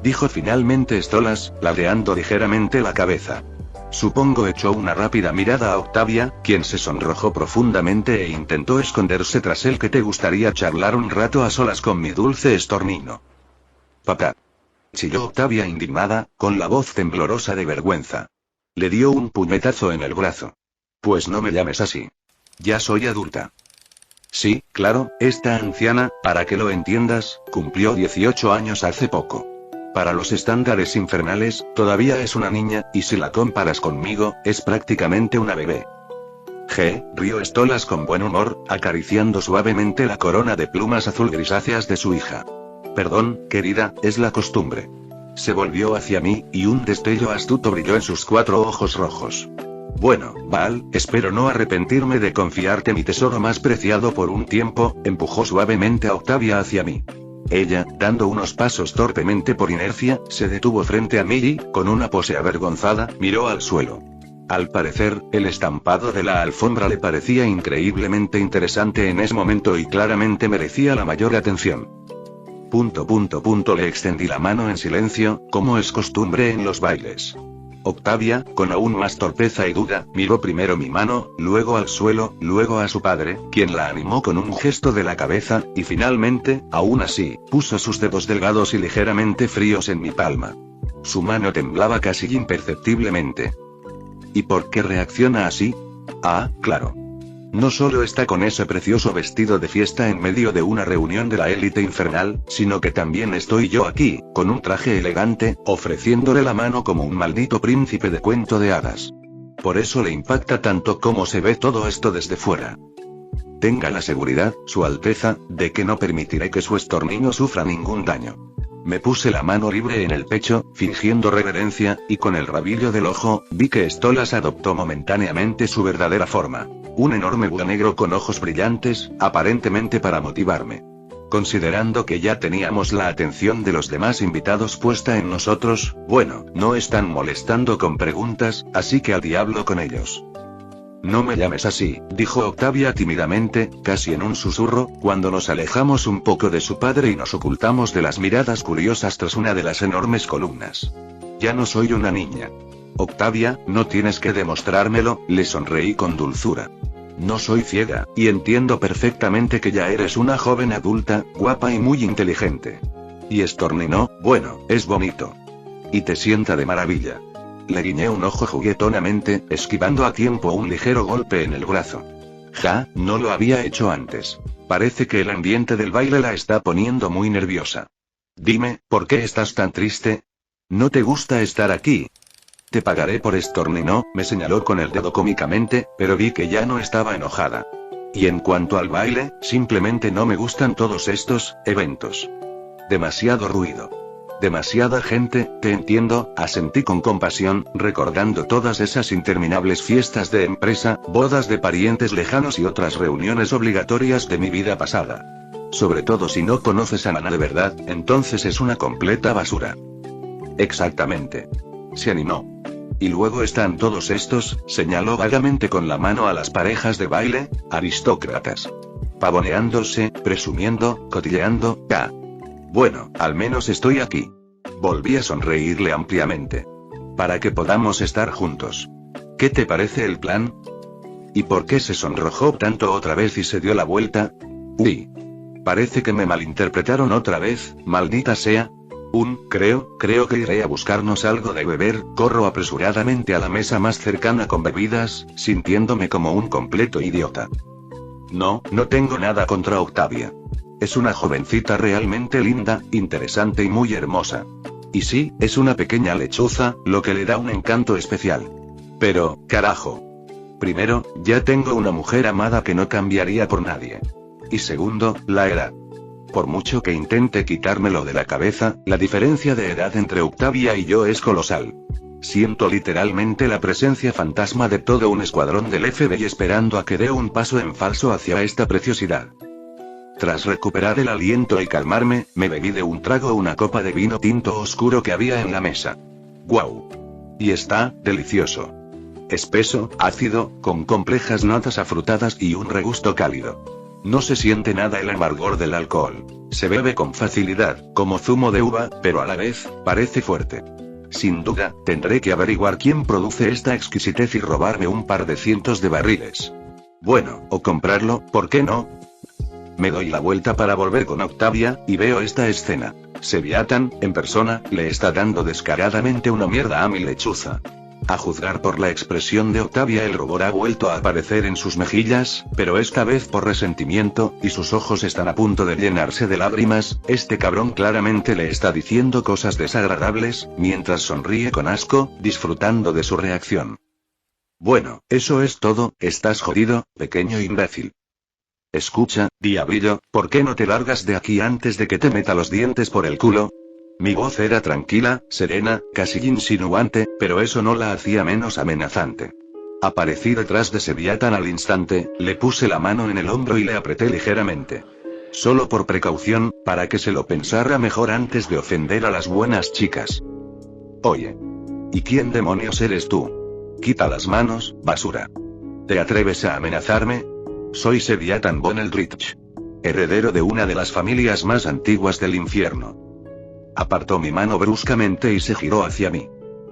Dijo finalmente Stolas, ladeando ligeramente la cabeza. Supongo echó una rápida mirada a Octavia, quien se sonrojó profundamente e intentó esconderse tras él. Que te gustaría charlar un rato a solas con mi dulce estornino. Papá. Chilló Octavia indignada, con la voz temblorosa de vergüenza. Le dio un puñetazo en el brazo. Pues no me llames así. Ya soy adulta. Sí, claro, esta anciana, para que lo entiendas, cumplió 18 años hace poco. Para los estándares infernales, todavía es una niña, y si la comparas conmigo, es prácticamente una bebé. Rió Stolas con buen humor, acariciando suavemente la corona de plumas azul grisáceas de su hija. Perdón, querida, es la costumbre. Se volvió hacia mí, y un destello astuto brilló en sus 4 ojos rojos. Bueno, Baal, espero no arrepentirme de confiarte mi tesoro más preciado por un tiempo. Empujó suavemente a Octavia hacia mí. Ella, dando unos pasos torpemente por inercia, se detuvo frente a mí y, con una pose avergonzada, miró al suelo. Al parecer, el estampado de la alfombra le parecía increíblemente interesante en ese momento y claramente merecía la mayor atención. Le extendí la mano en silencio, como es costumbre en los bailes. Octavia, con aún más torpeza y duda, miró primero mi mano, luego al suelo, luego a su padre, quien la animó con un gesto de la cabeza, y finalmente, aún así, puso sus dedos delgados y ligeramente fríos en mi palma. Su mano temblaba casi imperceptiblemente. ¿Y por qué reacciona así? Ah, claro. No solo está con ese precioso vestido de fiesta en medio de una reunión de la élite infernal, sino que también estoy yo aquí, con un traje elegante, ofreciéndole la mano como un maldito príncipe de cuento de hadas. Por eso le impacta tanto cómo se ve todo esto desde fuera. Tenga la seguridad, Su Alteza, de que no permitiré que su estornido sufra ningún daño. Me puse la mano libre en el pecho, fingiendo reverencia, y con el rabillo del ojo, vi que Stolas adoptó momentáneamente su verdadera forma. Un enorme búho negro con ojos brillantes, aparentemente para motivarme. Considerando que ya teníamos la atención de los demás invitados puesta en nosotros, bueno, no están molestando con preguntas, así que al diablo con ellos. No me llames así, dijo Octavia tímidamente, casi en un susurro, cuando nos alejamos un poco de su padre y nos ocultamos de las miradas curiosas tras una de las enormes columnas. Ya no soy una niña. Octavia, no tienes que demostrármelo, le sonreí con dulzura. No soy ciega, y entiendo perfectamente que ya eres una joven adulta, guapa y muy inteligente. Y estornino, bueno, es bonito. Y te sienta de maravilla. Le guiñé un ojo juguetonamente, esquivando a tiempo un ligero golpe en el brazo. Ja, no lo había hecho antes. Parece que el ambiente del baile la está poniendo muy nerviosa. Dime, ¿por qué estás tan triste? ¿No te gusta estar aquí? Te pagaré por estornino, me señaló con el dedo cómicamente, pero vi que ya no estaba enojada. Y en cuanto al baile, simplemente no me gustan todos estos eventos. Demasiado ruido. Demasiada gente, te entiendo, asentí con compasión, recordando todas esas interminables fiestas de empresa, bodas de parientes lejanos y otras reuniones obligatorias de mi vida pasada. Sobre todo si no conoces a Nana de verdad, entonces es una completa basura. Exactamente. Se animó. Y luego están todos estos, señaló vagamente con la mano a las parejas de baile, aristócratas. Pavoneándose, presumiendo, cotilleando, Bueno, al menos estoy aquí. Volví a sonreírle ampliamente. Para que podamos estar juntos. ¿Qué te parece el plan? ¿Y por qué se sonrojó tanto otra vez y se dio la vuelta? Uy. Parece que me malinterpretaron otra vez, maldita sea. Creo que iré a buscarnos algo de beber, corro apresuradamente a la mesa más cercana con bebidas, sintiéndome como un completo idiota. No tengo nada contra Octavia. Es una jovencita realmente linda, interesante y muy hermosa. Y sí, es una pequeña lechuza, lo que le da un encanto especial. Pero, carajo. Primero, ya tengo una mujer amada que no cambiaría por nadie. Y segundo, la edad. Por mucho que intente quitármelo de la cabeza, la diferencia de edad entre Octavia y yo es colosal. Siento literalmente la presencia fantasma de todo un escuadrón del FBI esperando a que dé un paso en falso hacia esta preciosidad. Tras recuperar el aliento y calmarme, me bebí de un trago una copa de vino tinto oscuro que había en la mesa. ¡Guau! Y está delicioso. Espeso, ácido, con complejas notas afrutadas y un regusto cálido. No se siente nada el amargor del alcohol. Se bebe con facilidad, como zumo de uva, pero a la vez, parece fuerte. Sin duda, tendré que averiguar quién produce esta exquisitez y robarme un par de cientos de barriles. Bueno, o comprarlo, ¿por qué no? Me doy la vuelta para volver con Octavia, y veo esta escena. Seviatan, en persona, le está dando descaradamente una mierda a mi lechuza. A juzgar por la expresión de Octavia, el rubor ha vuelto a aparecer en sus mejillas, pero esta vez por resentimiento, y sus ojos están a punto de llenarse de lágrimas. Este cabrón claramente le está diciendo cosas desagradables, mientras sonríe con asco, disfrutando de su reacción. Bueno, eso es todo, estás jodido, pequeño imbécil. Escucha, diablillo, ¿por qué no te largas de aquí antes de que te meta los dientes por el culo? Mi voz era tranquila, serena, casi insinuante, pero eso no la hacía menos amenazante. Aparecí detrás de Seviatan al instante, le puse la mano en el hombro y le apreté ligeramente. Solo por precaución, para que se lo pensara mejor antes de ofender a las buenas chicas. Oye. ¿Y quién demonios eres tú? Quita las manos, basura. ¿Te atreves a amenazarme? Soy Seviatan von Eldritch. heredero de una de las familias más antiguas del infierno. Apartó mi mano bruscamente y se giró hacia mí.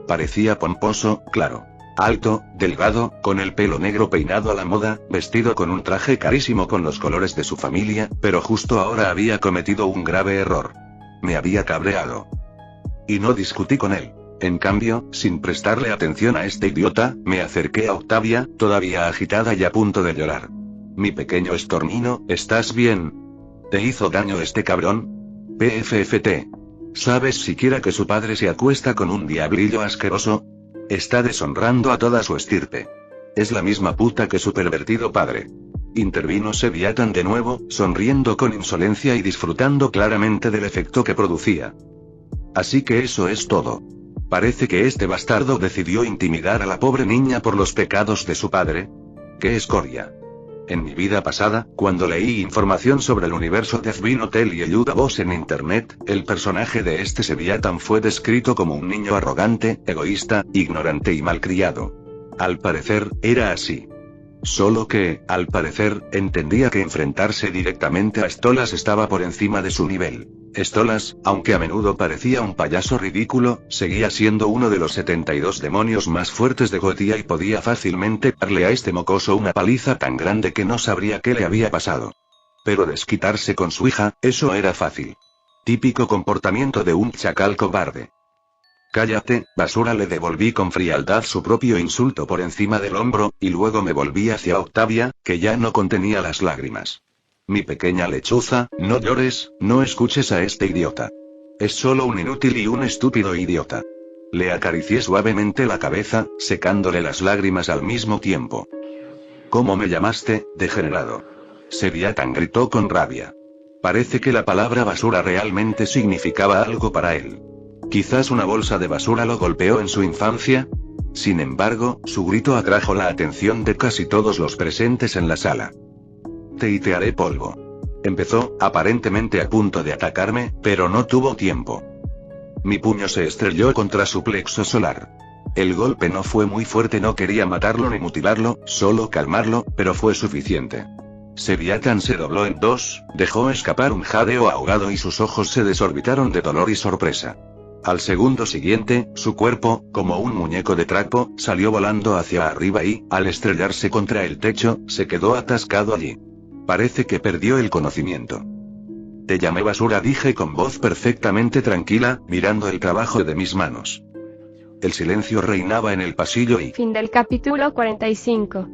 Parecía pomposo, claro. Alto, delgado, con el pelo negro peinado a la moda, vestido con un traje carísimo con los colores de su familia, pero justo ahora había cometido un grave error. Me había cabreado. Y no discutí con él. En cambio, sin prestarle atención a este idiota, me acerqué a Octavia, todavía agitada y a punto de llorar. Mi pequeño estornino, ¿estás bien? ¿Te hizo daño este cabrón? PFFT. ¿Sabes siquiera que su padre se acuesta con un diablillo asqueroso? Está deshonrando a toda su estirpe. Es la misma puta que su pervertido padre. Intervino Seviatan de nuevo, sonriendo con insolencia y disfrutando claramente del efecto que producía. Así que eso es todo. Parece que este bastardo decidió intimidar a la pobre niña por los pecados de su padre. ¡Qué escoria! En mi vida pasada, cuando leí información sobre el universo de Azbin Hotel y el Boss en internet, el personaje de este Seviatan fue descrito como un niño arrogante, egoísta, ignorante y malcriado. Al parecer, era así. Solo que, al parecer, entendía que enfrentarse directamente a Stolas estaba por encima de su nivel. Stolas, aunque a menudo parecía un payaso ridículo, seguía siendo uno de los 72 demonios más fuertes de Gothia y podía fácilmente darle a este mocoso una paliza tan grande que no sabría qué le había pasado. Pero desquitarse con su hija, eso era fácil. Típico comportamiento de un chacal cobarde. Cállate, basura, le devolví con frialdad su propio insulto por encima del hombro, y luego me volví hacia Octavia, que ya no contenía las lágrimas. Mi pequeña lechuza, no llores, no escuches a este idiota. Es solo un inútil y un estúpido idiota. Le acaricié suavemente la cabeza, secándole las lágrimas al mismo tiempo. ¿Cómo me llamaste, degenerado? Seviatan gritó con rabia. Parece que la palabra basura realmente significaba algo para él. Quizás una bolsa de basura lo golpeó en su infancia. Sin embargo, su grito atrajo la atención de casi todos los presentes en la sala. Te haré polvo. Empezó, aparentemente a punto de atacarme, pero no tuvo tiempo. Mi puño se estrelló contra su plexo solar. El golpe no fue muy fuerte, no quería matarlo ni mutilarlo, solo calmarlo, pero fue suficiente. Seviatan se dobló en dos, dejó escapar un jadeo ahogado y sus ojos se desorbitaron de dolor y sorpresa. Al segundo siguiente, su cuerpo, como un muñeco de trapo, salió volando hacia arriba y, al estrellarse contra el techo, se quedó atascado allí. Parece que perdió el conocimiento. Te llamé basura, dije con voz perfectamente tranquila, mirando el trabajo de mis manos. El silencio reinaba en el pasillo y... Fin del capítulo 45.